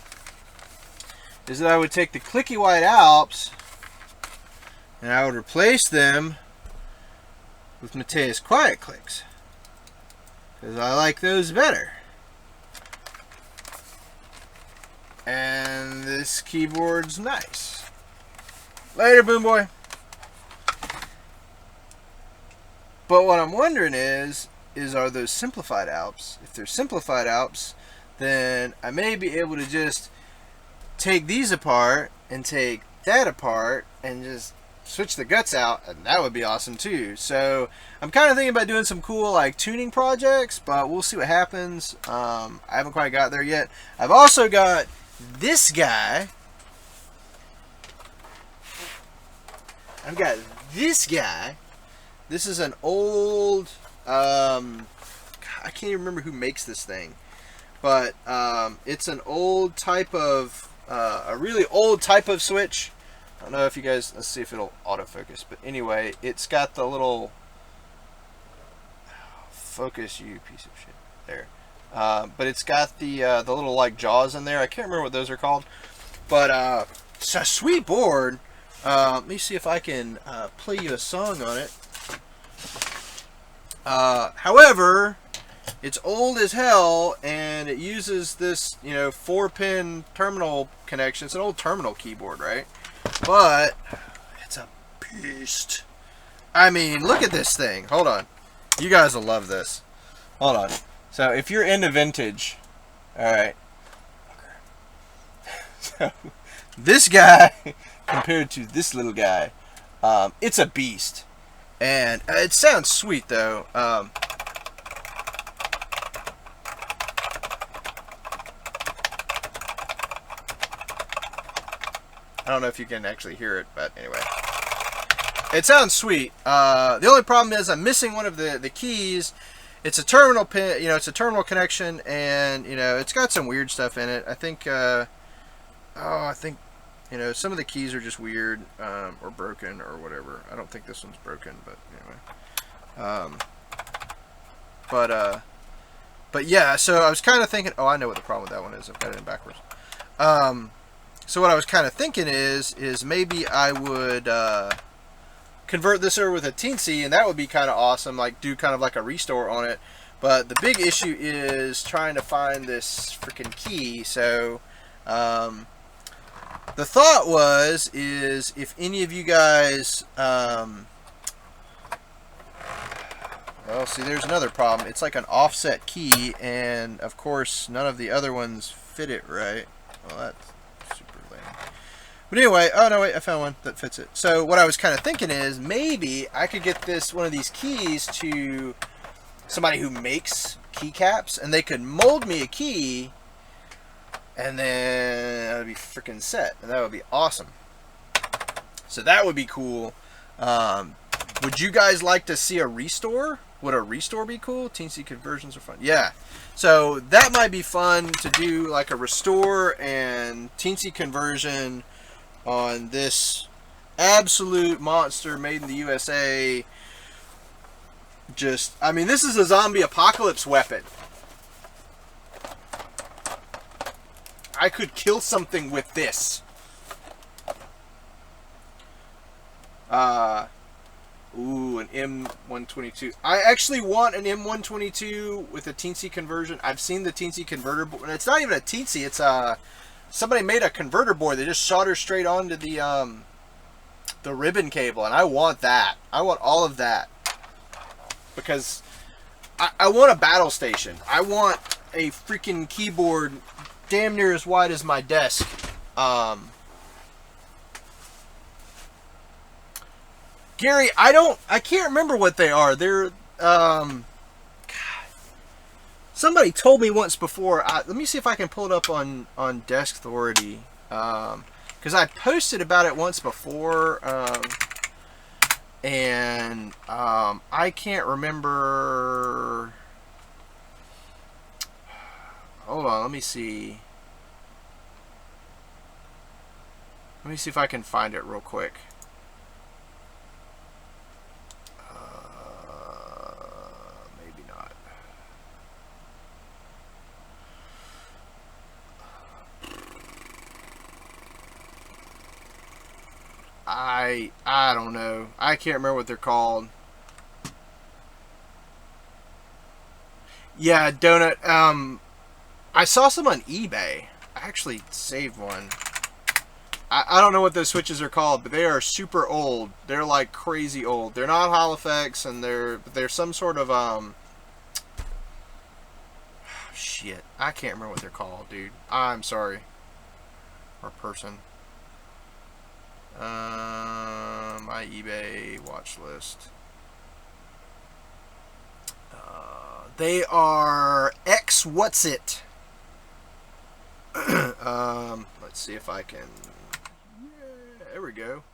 is that I would take the clicky white Alps and I would replace them with Mateus quiet clicks, because I like those better. And this keyboard's nice. Later, Boom Boy. But what I'm wondering is are those simplified Alps? If they're simplified Alps, then I may be able to just take these apart and take that apart and just switch the guts out, and that would be awesome too. So I'm kind of thinking about doing some cool like tuning projects, but we'll see what happens. I haven't quite got there yet. I've also got this guy. This is an old I can't even remember who makes this thing, but it's an old type of a really old type of switch. I don't know if you guys, let's see if it'll autofocus, but anyway, it's got the little focus, you piece of shit, there. But it's got the little like jaws in there. I can't remember what those are called, but it's a sweet board. Let me see if I can play you a song on it. However, it's old as hell, and it uses this, 4-pin terminal connection. It's an old terminal keyboard, right? But it's a beast. I mean, look at this thing. Hold on. You guys will love this. Hold on. So, if you're into vintage, alright. So, this guy, compared to this little guy, it's a beast. And it sounds sweet, though. I don't know if you can actually hear it, but anyway. It sounds sweet. The only problem is I'm missing one of the keys. It's a terminal pin, it's a terminal connection, and, it's got some weird stuff in it. I think, some of the keys are just weird, or broken, or whatever. I don't think this one's broken, but anyway. But yeah, so I was kind of thinking, I know what the problem with that one is. I've got it in backwards. So what I was kind of thinking is maybe I would convert this over with a Teensy, and that would be kind of awesome, like do kind of like a restore on it. But the big issue is trying to find this freaking key. So the thought is if any of you guys, well, see, there's another problem. It's like an offset key, and of course none of the other ones fit it right. Well, that's super lame. But anyway, oh no, wait, I found one that fits it. So what I was kind of thinking is maybe I could get one of these keys to somebody who makes keycaps, and they could mold me a key, and then that would be freaking set, and that would be awesome. So that would be cool. Would you guys like to see a restore? Would a restore be cool? Teensy conversions are fun. Yeah. So that might be fun to do, like a restore and teensy conversion on this absolute monster made in the USA. Just, I mean, this is a zombie apocalypse weapon. I could kill something with this. Ooh, an M122. I actually want an M122 with a teensy conversion. I've seen the teensy converter board. It's not even a teensy. It's somebody made a converter board. They just solder straight onto the ribbon cable, and I want that. I want all of that because I want a battle station. I want a freaking keyboard damn near as wide as my desk. Gary, I can't remember what they are. They're, God, somebody told me once before. Let me see if I can pull it up on Desk Authority. Because I posted about it once before. And I can't remember. Hold on, let me see. Let me see if I can find it real quick. Maybe not. I don't know. I can't remember what they're called. Yeah, Donut. I saw some on eBay. I actually saved one. I don't know what those switches are called, but they are super old. They're like crazy old. They're not Hall effects, and they're some sort of shit. I can't remember what they're called, dude. I'm sorry. Or person. My eBay watch list. They are X What's It. Let's see if I can. Yeah, there we go.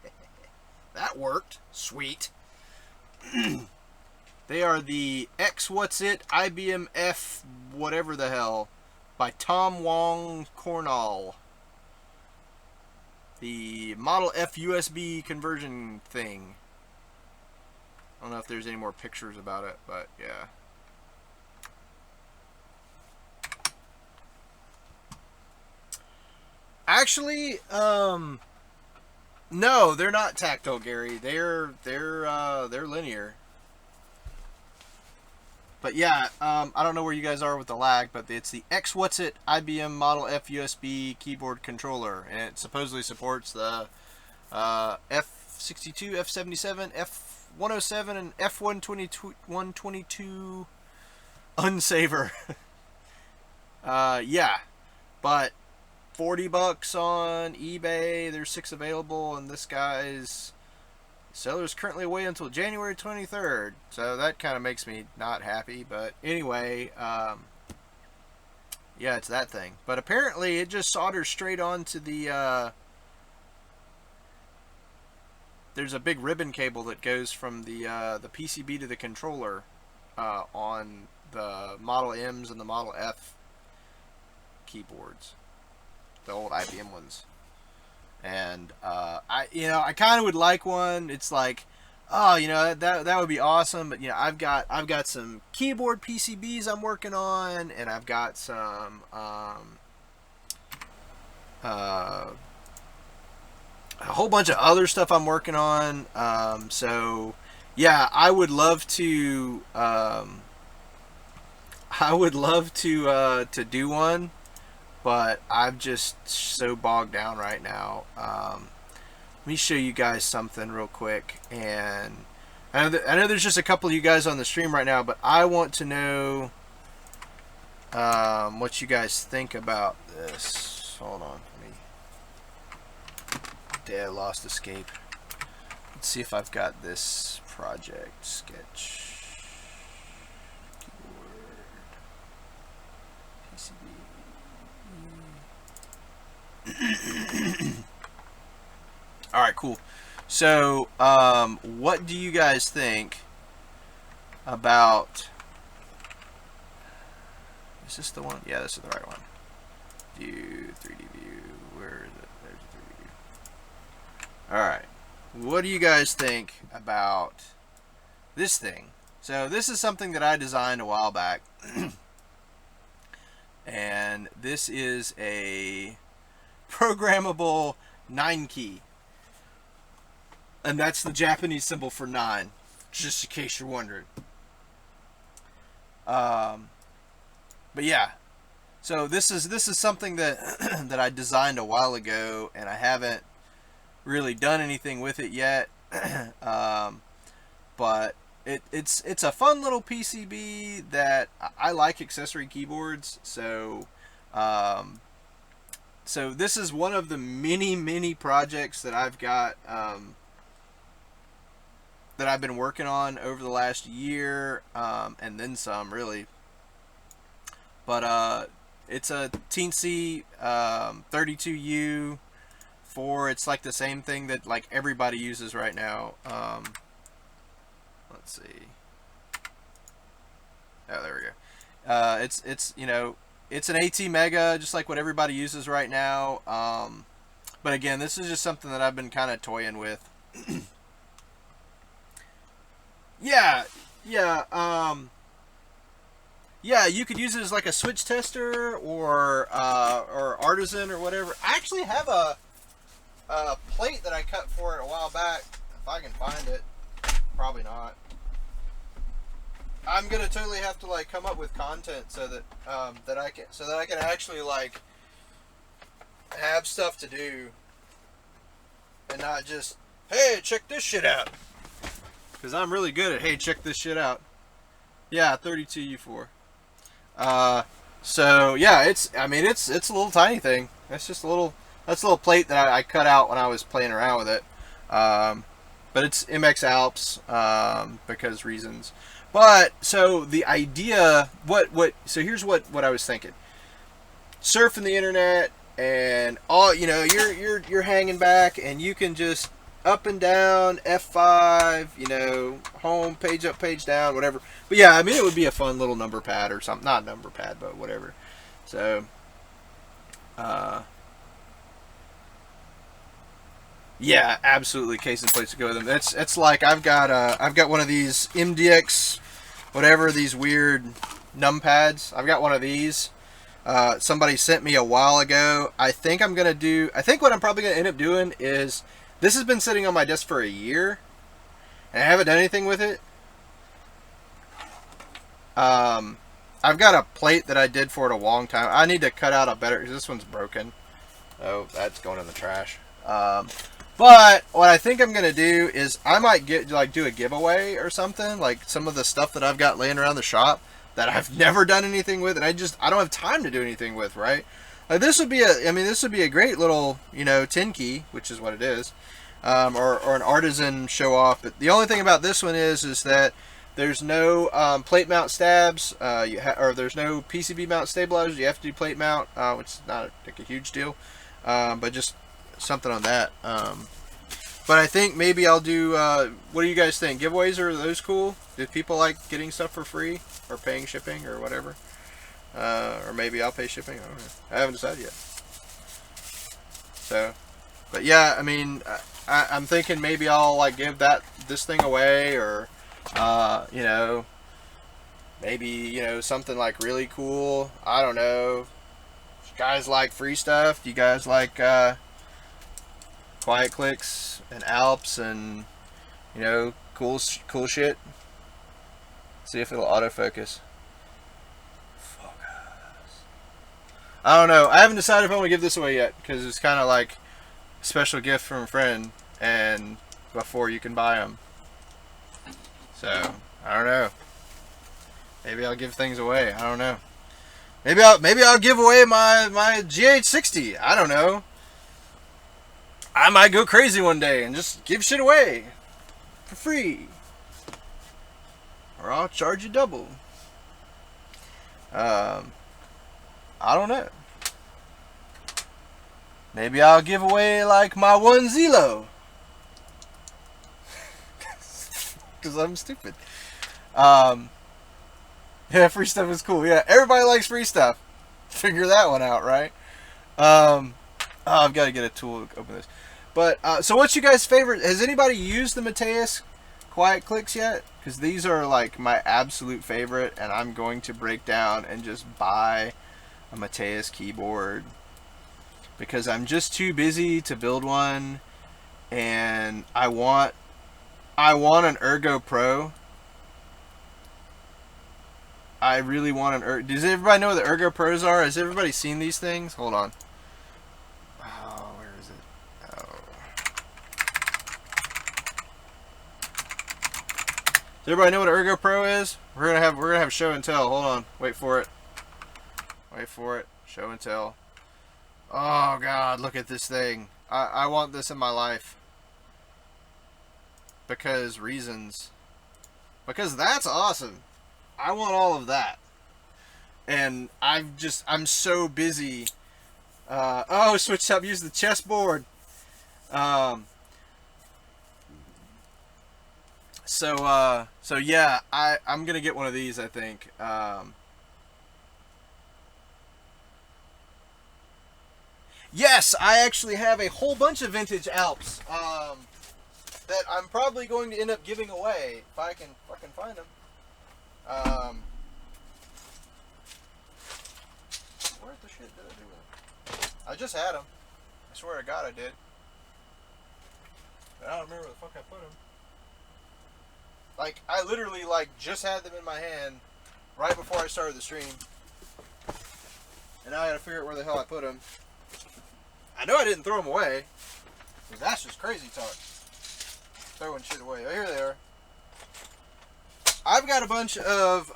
That worked. Sweet. They are the X What's It IBM F whatever the hell by Tom Wong Cornell. The Model F USB conversion thing. I don't know if there's any more pictures about it, but yeah. Actually, no, they're not tactile, Gary. They're linear. But yeah, I don't know where you guys are with the lag, but it's the X What's It IBM Model F USB keyboard controller, and it supposedly supports the F62, F77, F107, and F122 unsaver. Yeah, but $40 on eBay. There's 6 available, and this guy's seller's currently away until January 23rd. So that kind of makes me not happy. But anyway, yeah, it's that thing. But apparently, it just solders straight onto the. There's a big ribbon cable that goes from the PCB to the controller on the Model M's and the Model F keyboards. The old IBM ones, and I kind of would like one. It's like, oh, that would be awesome. But I've got some keyboard PCBs I'm working on, and I've got some a whole bunch of other stuff I'm working on. So yeah, I would love to to do one. But I'm just so bogged down right now. Let me show you guys something real quick. And I know there's just a couple of you guys on the stream right now, but I want to know what you guys think about this. Hold on. Dead Lost Escape. Let's see if I've got this project sketch. Keyboard. PCB. Alright, cool. So, what do you guys think about... Is this the one? Yeah, this is the right one. View, 3D view. Where is it? There's a 3D view. Alright. What do you guys think about this thing? So, this is something that I designed a while back. And this is a programmable 9-key. And that's the Japanese symbol for 9, just in case you're wondering. But yeah, so this is something that that I designed a while ago, and I haven't really done anything with it yet. But it's a fun little PCB that I like accessory keyboards. So so this is one of the many projects that I've got. That I've been working on over the last year, and then some, really. But it's a Teensy 32U 4. It's like the same thing that like everybody uses right now. Let's see. Oh, there we go. It's you know, it's an AT Mega, just like what everybody uses right now. But again, this is just something that I've been kind of toying with. Yeah, you could use it as like a switch tester or artisan or whatever. I actually have a plate that I cut for it a while back. If I can find it, probably not. I'm gonna totally have to like come up with content so that that I can actually like have stuff to do and not just, hey, check this shit out. Because I'm really good at, hey, check this shit out. Yeah, 32U4. So yeah, it's a little tiny thing. That's a little plate that I cut out when I was playing around with it. But it's MX Alps because reasons. But so the idea, so here's what I was thinking. Surfing the internet and all, you know, you're hanging back and you can just up and down, F5, you know, home, page up, page down, whatever. But yeah, I mean, it would be a fun little number pad or something. Not number pad, but whatever. So, yeah, absolutely, case and place to go with them. It's like I've got one of these MDX, whatever, these weird numpads. I've got one of these. Somebody sent me a while ago. I think what I'm probably gonna end up doing is, this has been sitting on my desk for a year, and I haven't done anything with it. I've got a plate that I did for it a long time. I need to cut out a better, this one's broken. Oh, that's going in the trash. But what I think I'm going to do is I might do a giveaway or something, like some of the stuff that I've got laying around the shop that I've never done anything with, and I don't have time to do anything with, right? This would be a great little, you know, 10 key, which is what it is, or an artisan show off. But the only thing about this one is that there's no plate mount stabs, or there's no PCB mount stabilizers. You have to do plate mount, which is not like a huge deal, but just something on that. But I think maybe I'll do. What do you guys think? Giveaways, are those cool? Do people like getting stuff for free or paying shipping or whatever? Or maybe I'll pay shipping. I don't know. I haven't decided yet. So, but yeah, I mean, I'm thinking maybe I'll like give this thing away, or you know, maybe, you know, something like really cool. I don't know. You guys like free stuff? Do you guys like quiet clicks and Alps and, you know, cool shit? See if it'll autofocus. I don't know. I haven't decided if I want to give this away yet, because it's kind of like a special gift from a friend, and before you can buy them. So I don't know. Maybe I'll give things away. I don't know. Maybe I'll give away my GH60. I don't know. I might go crazy one day and just give shit away for free. Or I'll charge you double. I don't know. Maybe I'll give away like my one Zelo. Because I'm stupid. Yeah, free stuff is cool. Yeah, everybody likes free stuff. Figure that one out, right? I've got to get a tool to open this. But, so what's you guys' favorite? Has anybody used the Mateus Quiet Clicks yet? Because these are like my absolute favorite, and I'm going to break down and just buy a Mateus keyboard. Because I'm just too busy to build one, and I want an Ergo Pro. I really want an Ergo. Does everybody know what the Ergo Pros are? Has everybody seen these things? Hold on. Oh, where is it? Oh. Does everybody know what an Ergo Pro is? We're gonna have show and tell. Hold on. Wait for it. Wait for it. Show and tell. Oh God, look at this thing. I want this in my life. Because reasons. Because that's awesome. I want all of that. And I'm so busy. Switch up, use the chessboard. So yeah, I'm gonna get one of these, I think. Yes, I actually have a whole bunch of vintage Alps that I'm probably going to end up giving away if I can fucking find them. Where the shit did I do with them? I just had them. I swear to God I did. But I don't remember where the fuck I put them. Like, I literally, just had them in my hand right before I started the stream. And now I gotta figure out where the hell I put them. I know I didn't throw them away. Because that's just crazy talk. Throwing shit away. Oh, here they are. I've got a bunch of,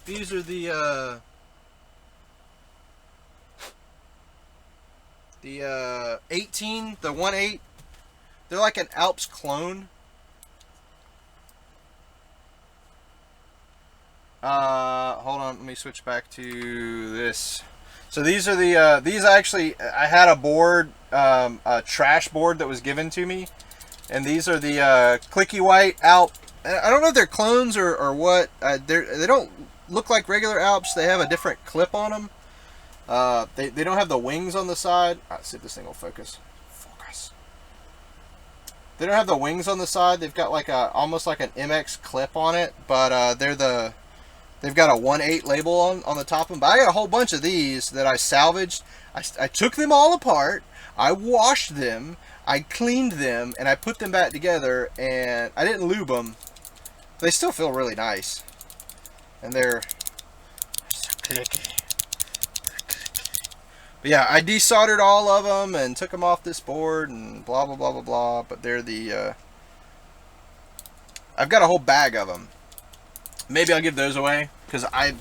these are the 18, the 1/8. They're like an Alps clone. Hold on, let me switch back to this. So these are the, these actually, I had a board, a trash board that was given to me. And these are the, Clicky White Alp. I don't know if they're clones or what. They don't look like regular Alps. They have a different clip on them. They don't have the wings on the side. Let's see if this thing will focus. Focus. They don't have the wings on the side. They've got like almost like an MX clip on it, but they've got a 1/8 label on the top of them. But I got a whole bunch of these that I salvaged. I took them all apart. I washed them. I cleaned them, and I put them back together, and I didn't lube them. They still feel really nice. And they're so clicky. But yeah, I desoldered all of them and took them off this board and blah, blah, blah, blah, blah. But they're the, I've got a whole bag of them. Maybe I'll give those away, because I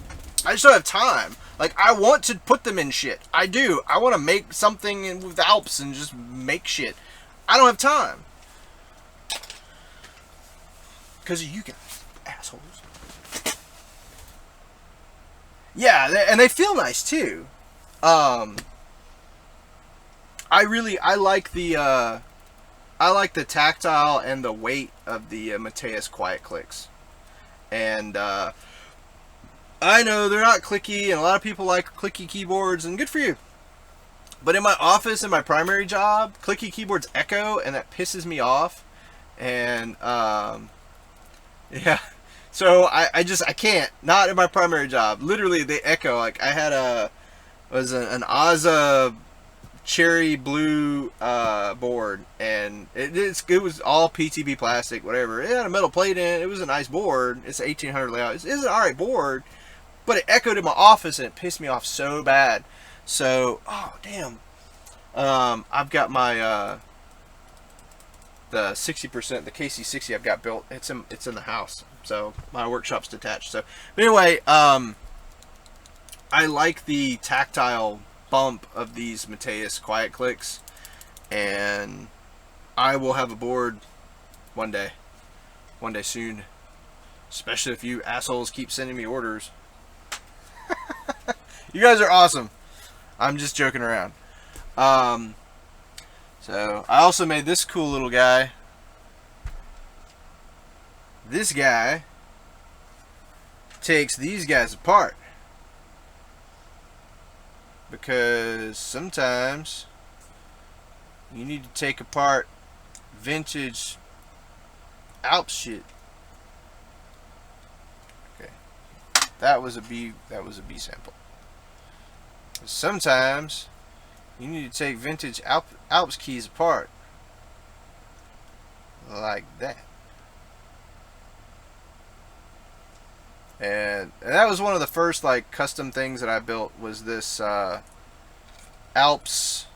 just don't have time. Like, I want to put them in shit. I do. I want to make something with Alps and just make shit. I don't have time. Because of you guys, assholes. Yeah, and they feel nice, too. I like the tactile and the weight of the Mateus Quiet Clicks. And, I know they're not clicky, and a lot of people like clicky keyboards, and good for you. But in my office, in my primary job, clicky keyboards echo, and that pisses me off. And, yeah. So I can't. Not in my primary job. Literally, they echo. Like, I had an Ozza cherry blue board, and it was all PTB plastic, whatever. It had a metal plate in it. It was a nice board. It's an 1800 layout. It's an alright board, but it echoed in my office, and it pissed me off so bad. So, oh damn. I've got my the 60%, the KC60 I've got built. It's in the house, so my workshop's detached. So, but anyway, I like the tactile bump of these Mateus Quiet Clicks, and I will have a board one day soon, especially if you assholes keep sending me orders. You guys are awesome. I'm just joking around. So I also made this cool little guy. This guy takes these guys apart because sometimes you need to take apart vintage Alps shit. Okay, that was a B sample. Sometimes you need to take vintage Alps keys apart like that. And that was one of the first like custom things that I built, was this Alps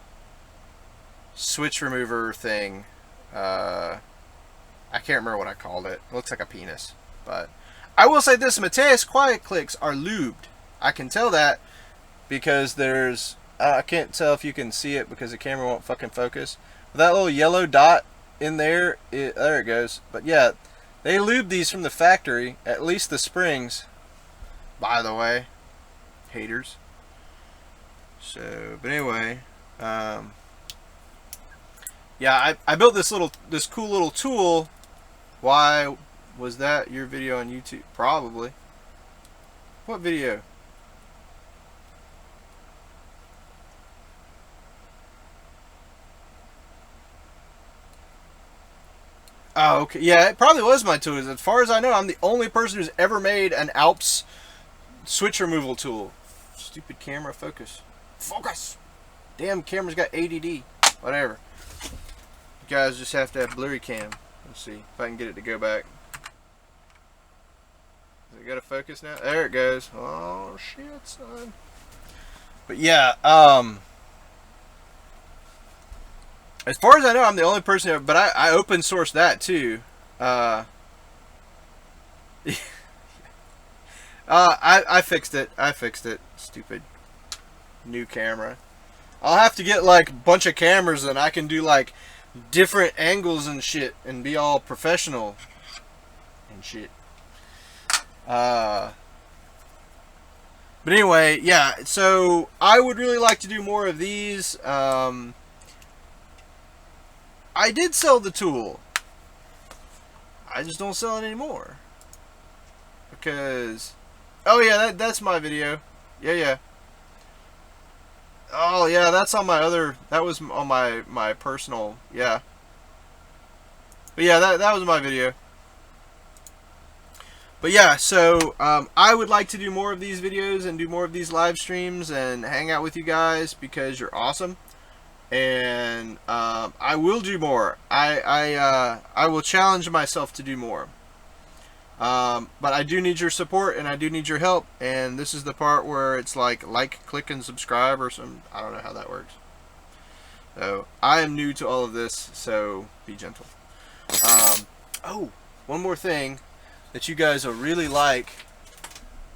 switch remover thing. I can't remember what I called it. It looks like a penis. But I will say this, Mateus Quiet Clicks are lubed. I can tell that because there's, I can't tell if you can see it because the camera won't fucking focus. That little yellow dot in there, there it goes. But yeah, they lube these from the factory, at least the springs, by the way. Haters. So, but anyway, yeah, I built this cool little tool. Why was that your video on YouTube? Probably. What video? Oh, okay. Yeah, it probably was my tool. As far as I know, I'm the only person who's ever made an Alps switch removal tool. Stupid camera, focus. Focus! Damn, camera's got ADD. Whatever. You guys just have to have blurry cam. Let's see if I can get it to go back. Does it got to focus now? There it goes. Oh, shit, son. But yeah, as far as I know, I'm the only person ever, but I open sourced that too. I fixed it. I fixed it. Stupid new camera. I'll have to get like a bunch of cameras and I can do like different angles and shit and be all professional and shit. But anyway, yeah, so I would really like to do more of these. I did sell the tool. I just don't sell it anymore. Because, oh yeah, that's my video. Yeah. Oh yeah, that's on my other, that was on my personal, yeah. But yeah, that was my video. But yeah, so I would like to do more of these videos and do more of these live streams and hang out with you guys because you're awesome. And I will do more. I will challenge myself to do more. But I do need your support and I do need your help. And this is the part where it's like, click, and subscribe or some. I don't know how that works. So I am new to all of this, so be gentle. Oh, one more thing that you guys will really like.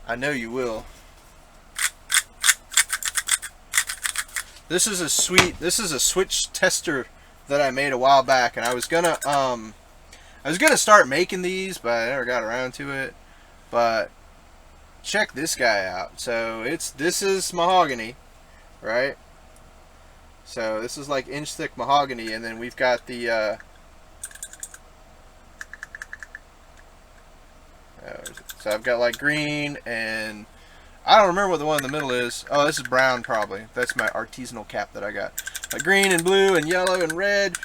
I know you will. This is a switch tester that I made a while back, and I was gonna start making these, but I never got around to it. But check this guy out. So this is mahogany, right? So this is like inch thick mahogany, and then we've got the so I've got like green, and I don't remember what the one in the middle is. Oh, this is brown probably. That's my artisanal cap that I got. Green and blue and yellow and red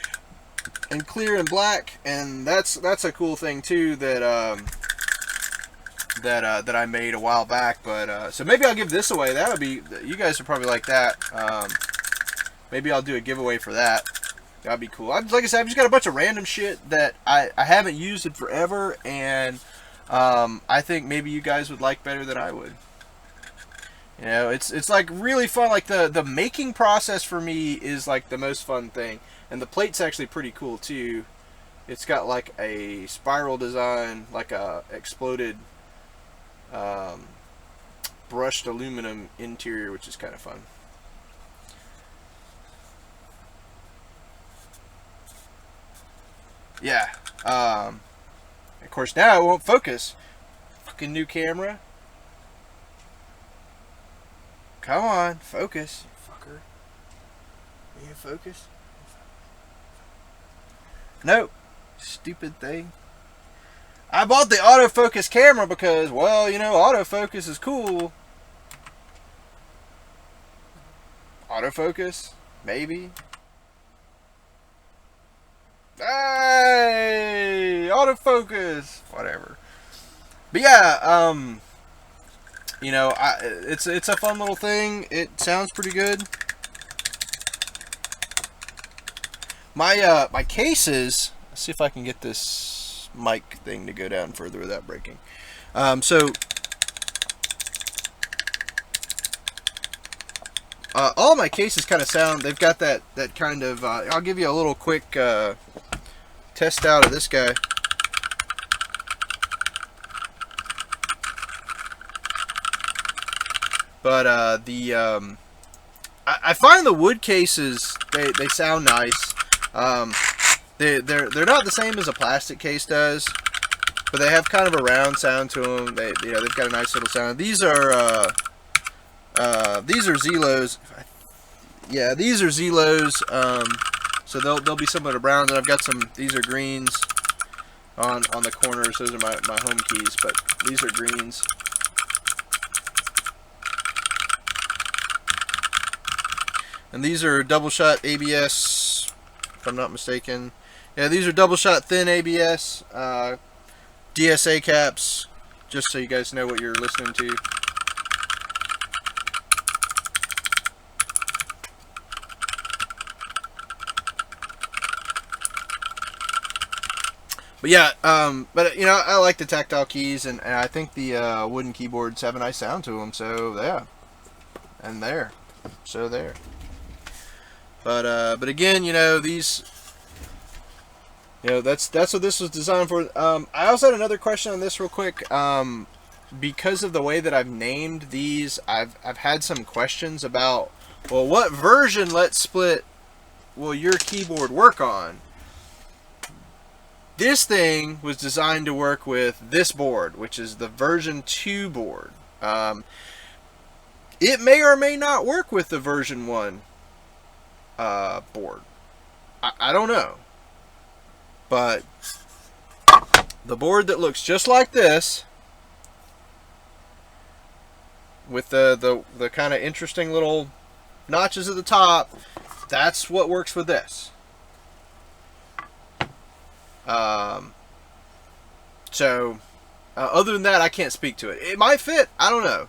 and clear and black, and that's a cool thing too that that I made a while back. But so maybe I'll give this away. That would be, you guys would probably like that. Maybe I'll do a giveaway for that. That'd be cool. Like I said, I've just got a bunch of random shit that I haven't used in forever, and I think maybe you guys would like better than I would. You know, it's like really fun. Like the making process for me is like the most fun thing, and the plate's actually pretty cool too. It's got like a spiral design, like a exploded brushed aluminum interior, which is kind of fun. Of course, now it won't focus. Fucking new camera. Come on, focus, you fucker. Will you focus? Nope. Stupid thing. I bought the autofocus camera because, well, you know, autofocus is cool. Autofocus? Maybe. Hey! Autofocus! Whatever. But yeah, you know, it's a fun little thing. It sounds pretty good. My cases. Let's see if I can get this mic thing to go down further without breaking. So all my cases kind of sound. They've got that kind of. I'll give you a little quick test out of this guy. But I find the wood cases they sound nice. They're not the same as a plastic case does, but they have kind of a round sound to them. They've got a nice little sound. These are Zelos. Yeah, these are Zelos. So they'll be similar to browns, and I've got some. These are greens on the corners. Those are my home keys, but these are greens. And these are double shot ABS, if I'm not mistaken. Yeah, these are double shot thin ABS DSA caps, just so you guys know what you're listening to. But yeah, but you know, I like the tactile keys, and I think the wooden keyboards have a nice sound to them. So yeah, and there, so there. But again, you know, these, you know, that's what this was designed for. I also had another question on this real quick. Because of the way that I've named these, I've had some questions about, well, what version Let's Split will your keyboard work on? This thing was designed to work with this board, which is the version 2 board. It may or may not work with the version 1 board. I don't know. But the board that looks just like this, with the kind of interesting little notches at the top, that's what works with this. So other than that, I can't speak to it. It might fit. I don't know.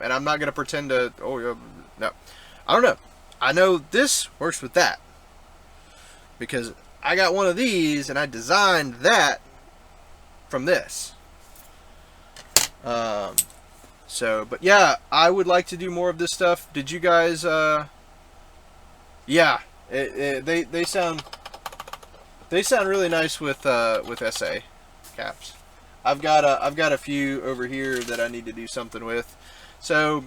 And I'm not going to pretend to, no. I don't know. I know this works with that, because I got one of these and I designed that from this. So, but yeah, I would like to do more of this stuff. Did you guys, yeah, they sound really nice with SA caps. I've got a few over here that I need to do something with. So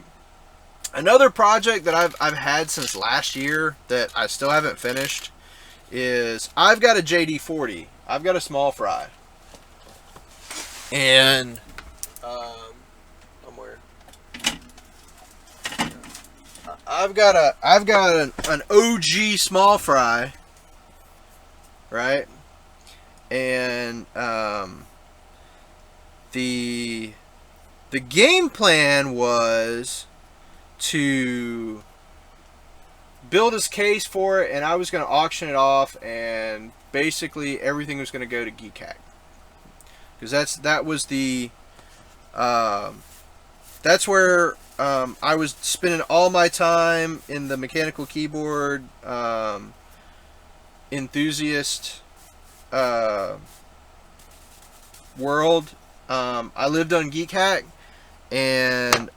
another project that I've had since last year that I still haven't finished is I've got a JD40. I've got a small fry, and somewhere I've got an OG small fry, right? And the game plan was to build his case for it, and I was going to auction it off, and basically everything was going to go to Geekhack, because that was the that's where I was spending all my time in the mechanical keyboard enthusiast world. I lived on Geekhack, and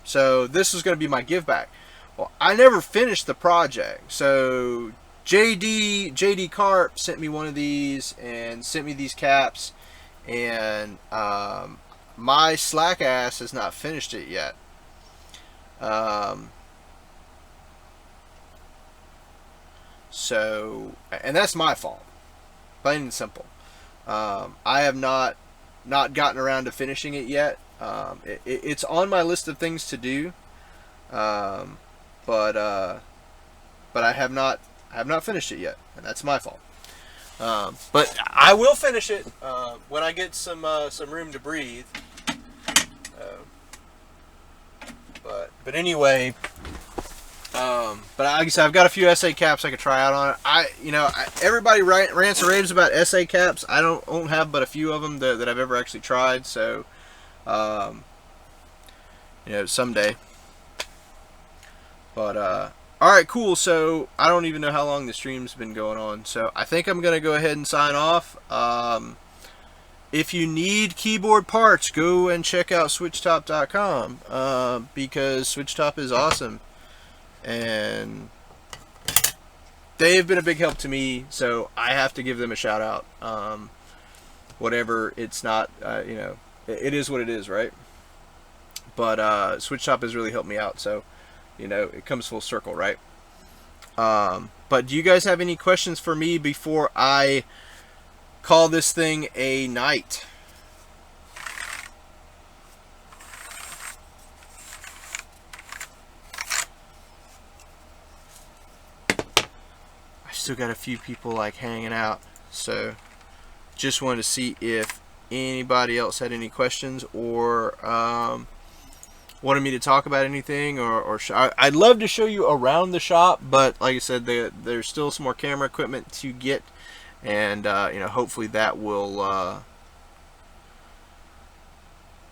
so this was going to be my give back. Well, I never finished the project, so JD Carp sent me one of these and sent me these caps, and my slack ass has not finished it yet. So, and that's my fault, plain and simple. I have not gotten around to finishing it yet. It's on my list of things to do, um, but I have not finished it yet, and that's my fault. But I will finish it when I get some room to breathe. But anyway, but like I said, I've got a few SA caps I could try out on it. Everybody rants and raves about SA caps. I don't have but a few of them that I've ever actually tried. So, someday. But all right, cool. So I don't even know how long the stream's been going on. So I think I'm gonna go ahead and sign off. If you need keyboard parts, go and check out switchtop.com because Switchtop is awesome, and they've been a big help to me. So I have to give them a shout out. Whatever, it's not, it is what it is, right? But Switchtop has really helped me out. So, it comes full circle, right? But do you guys have any questions for me before I call this thing a night? I still got a few people hanging out, so just wanted to see if anybody else had any questions or wanted me to talk about anything, or I'd love to show you around the shop, but like I said, there's still some more camera equipment to get. And hopefully that will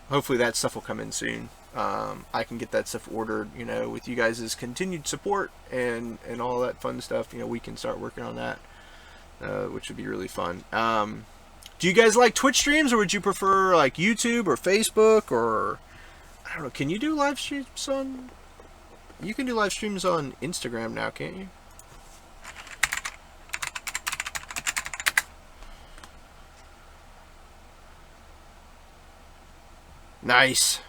hopefully that stuff will come in soon. I can get that stuff ordered, with you guys' continued support and all that fun stuff. We can start working on that, which would be really fun. Do you guys like Twitch streams, or would you prefer YouTube or Facebook, or I don't know? Can you do live streams on? You can do live streams on Instagram now, can't you? Nice.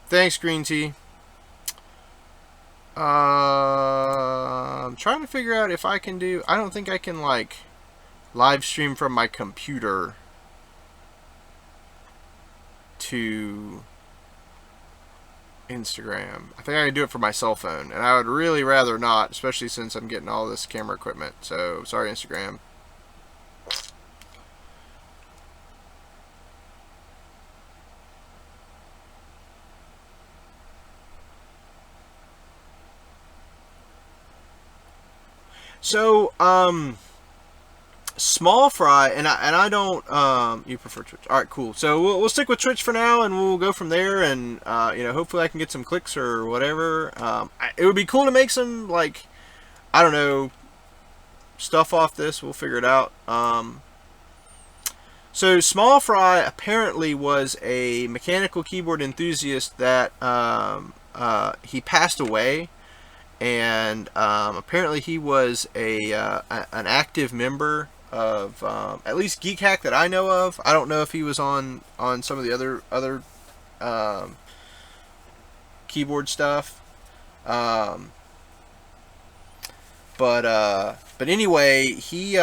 Thanks, Green Tea. I'm trying to figure out if I can do... I don't think I can, live stream from my computer to Instagram. I think I can do it from my cell phone, and I would really rather not, especially since I'm getting all this camera equipment. So, sorry, Instagram. So, Small Fry, and I don't, you prefer Twitch. Alright, cool. So, we'll stick with Twitch for now, and we'll go from there, and, hopefully I can get some clicks or whatever. It would be cool to make some, I don't know, stuff off this. We'll figure it out. So, Small Fry apparently was a mechanical keyboard enthusiast that, he passed away. And apparently he was an active member of at least Geek Hack that I know of. I don't know if he was on some of the other keyboard stuff. But anyway, he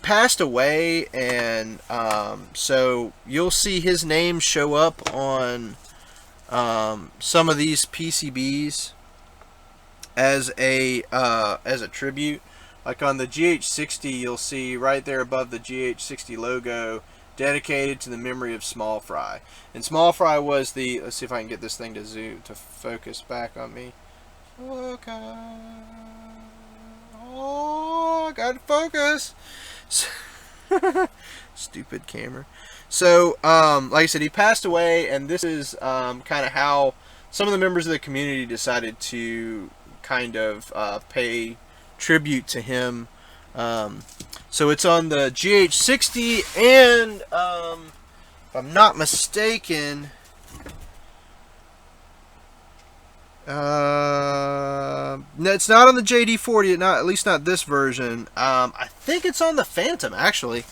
passed away, and so you'll see his name show up on some of these PCBs as a tribute. Like on the GH60, you'll see right there above the GH60 logo, dedicated to the memory of Small Fry. And Small Fry was the, let's see if I can get this thing to focus back on me. Okay. Oh, I gotta focus. Stupid camera. So, like I said, he passed away, and this is kind of how some of the members of the community decided to kind of pay tribute to him. So it's on the GH60, and if I'm not mistaken, no, it's not on the JD40, at least not this version. I think it's on the Phantom, actually.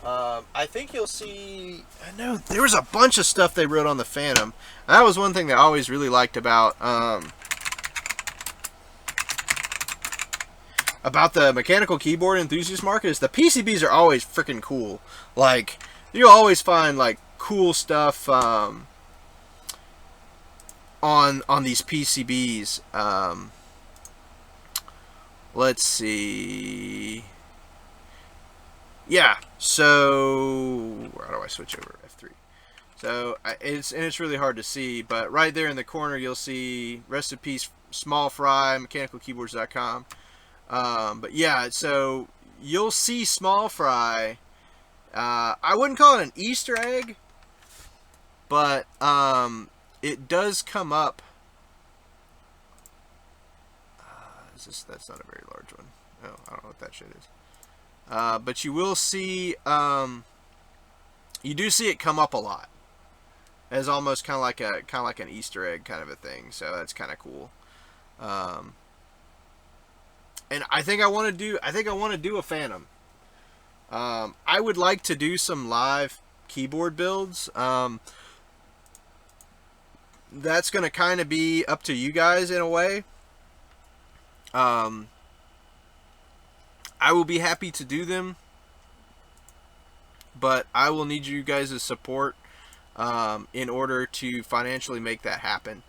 I think you'll see, I know there was a bunch of stuff they wrote on the Phantom. That was one thing that I always really liked about about the mechanical keyboard enthusiast market is the PCBs are always freaking cool. Like, you'll always find like cool stuff on these PCBs. Let's see. Yeah, so how do I switch over? F3. So it's really hard to see, but right there in the corner you'll see rest in peace Small Fry, mechanicalkeyboards.com. But yeah, so you'll see Small Fry. I wouldn't call it an Easter egg, but it does come up. That's not a very large one. Oh, I don't know what that shit is. But you will see, you do see it come up a lot as almost kind of like an Easter egg kind of a thing. So that's kind of cool. And I think I want to do a Phantom. I would like to do some live keyboard builds. That's going to kind of be up to you guys in a way. I will be happy to do them, but I will need you guys' support in order to financially make that happen.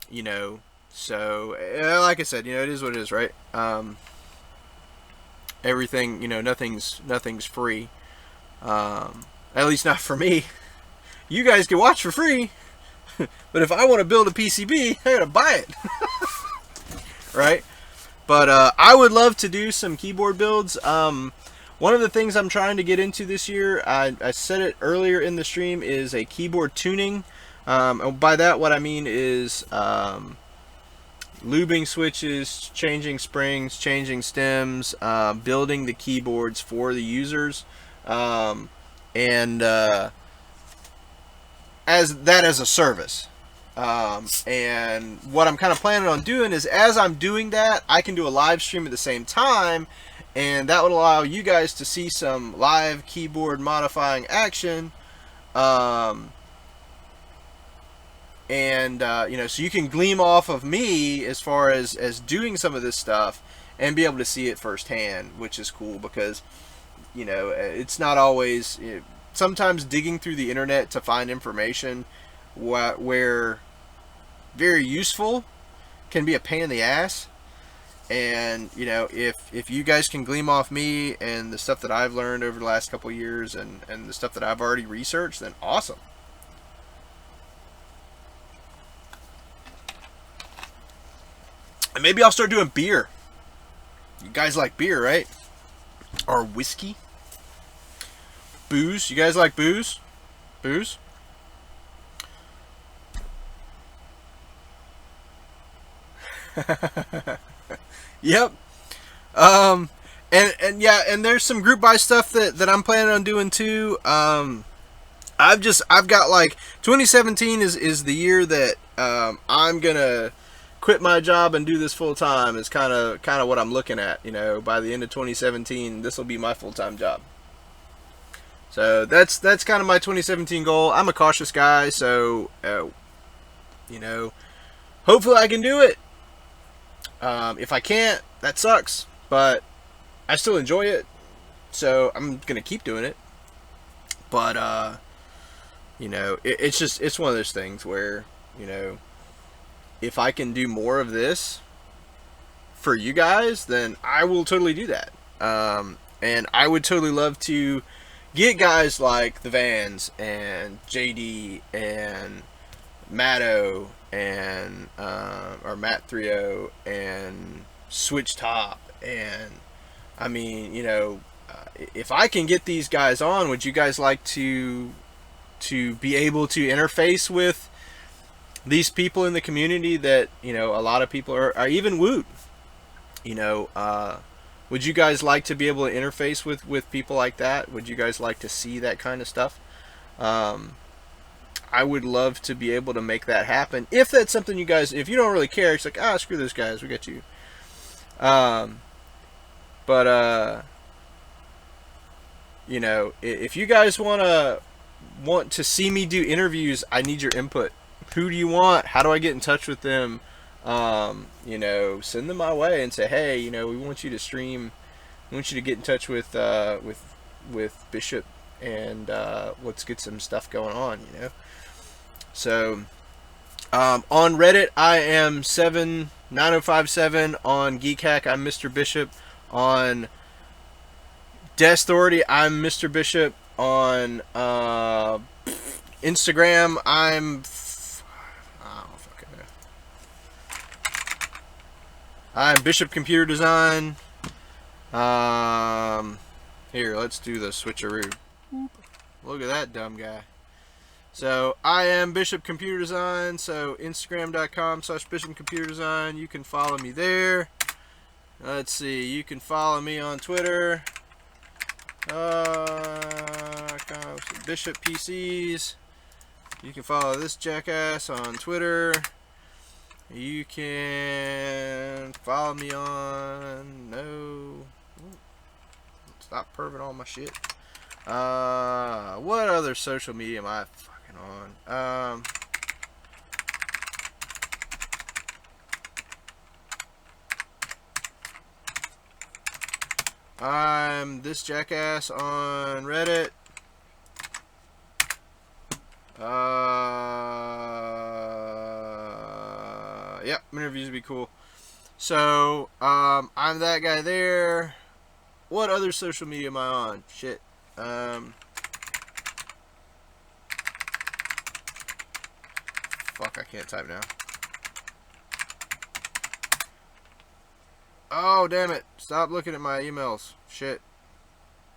You know, so like I said, you know, it is what it is, right? Everything, you know, nothing's free. At least not for me. You guys can watch for free, but if I want to build a PCB, I gotta buy it. Right? But I would love to do some keyboard builds. One of the things I'm trying to get into this year, I said it earlier in the stream, is a keyboard tuning. And by that, what I mean is lubing switches, changing springs, changing stems, building the keyboards for the users, and as a service. And what I'm kind of planning on doing is, as I'm doing that, I can do a live stream at the same time, and that would allow you guys to see some live keyboard modifying action. And you know, so you can gleam off of me as far as doing some of this stuff and be able to see it firsthand, which is cool because, you know, it's not always, you know, sometimes digging through the internet to find information where very useful can be a pain in the ass. And, you know, if you guys can gleam off me and the stuff that I've learned over the last couple of years and the stuff that I've already researched, then awesome. And maybe I'll start doing beer. You guys like beer, right? Or whiskey? Booze? You guys like booze? Booze? Yep. And yeah, and there's some group buy stuff that I'm planning on doing too. I've got like 2017 is the year that I'm gonna quit my job and do this full time. Is kind of what I'm looking at. You know, by the end of 2017, this will be my full-time job. So that's kind of my 2017 goal. I'm a cautious guy, so you know, hopefully I can do it. If I can't, that sucks, but I still enjoy it, so I'm gonna keep doing it. But you know, it's one of those things where, you know, if I can do more of this for you guys, then I will totally do that. And I would totally love to get guys like the Vans and JD and Matto and or Matt 3.0 and Switch Top, and I mean, you know, if I can get these guys on, would you guys like to be able to interface with these people in the community that, you know, a lot of people are even Woot, you know, would you guys like to be able to interface with people like that? Would you guys like to see that kind of stuff? I would love to be able to make that happen. If that's something you guys, if you don't really care, it's like, screw those guys, we got you. You know, if you guys want to see me do interviews, I need your input. Who do you want? How do I get in touch with them? you know, send them my way and say, hey, you know, we want you to stream. We want you to get in touch with Bishop, and let's get some stuff going on. You know, so on Reddit I am 79057. On Geekhack I'm Mr. Bishop. On Deathauthority I'm Mr. Bishop. On Instagram I'm Bishop Computer Design. Here, let's do the switcheroo. Look at that dumb guy. So I am Bishop Computer Design. So Instagram.com/Bishop Computer Design. You can follow me there. Let's see. You can follow me on Twitter. Bishop PCs. You can follow this jackass on Twitter. You can follow me on stop perving all my shit. What other social media am I fucking on? I'm this jackass on Reddit. Yep, interviews would be cool. So, I'm that guy there. What other social media am I on? Shit. Fuck, I can't type now. Oh, damn it. Stop looking at my emails. Shit.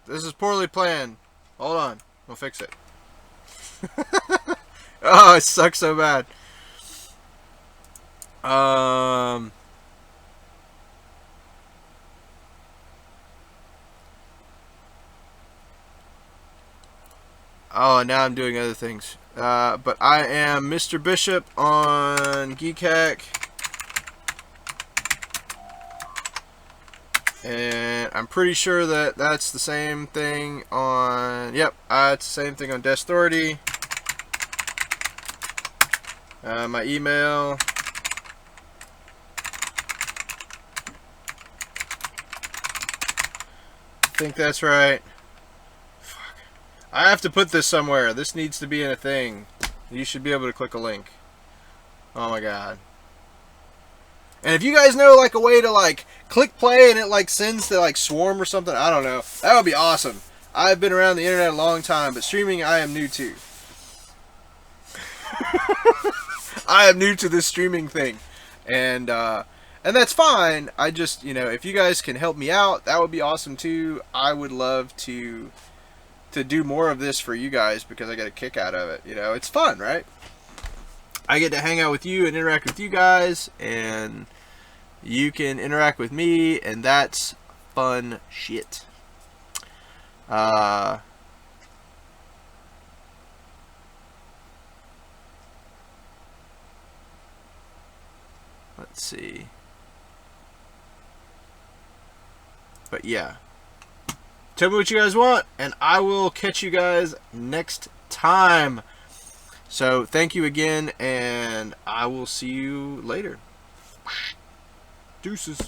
This is poorly planned. Hold on. We'll fix it. Oh, it sucks so bad. Oh, now I'm doing other things. But I am Mr. Bishop on Geekhack. And I'm pretty sure that that's the same thing on... Yep, it's the same thing on Deathauthority. My email... I think that's right. Fuck. I have to put this somewhere. This needs to be in a thing. You should be able to click a link. Oh my god. And if you guys know like a way to like click play and it like sends to like Swarm or something, I don't know. That would be awesome. I've been around the internet a long time, but streaming I am new to. I am new to this streaming thing. And that's fine. I just, you know, if you guys can help me out, that would be awesome too. I would love to do more of this for you guys because I get a kick out of it. You know, it's fun, right? I get to hang out with you and interact with you guys, and you can interact with me, and that's fun shit. Let's see. But yeah. Tell me what you guys want, and I will catch you guys next time. So, thank you again, and I will see you later. Deuces.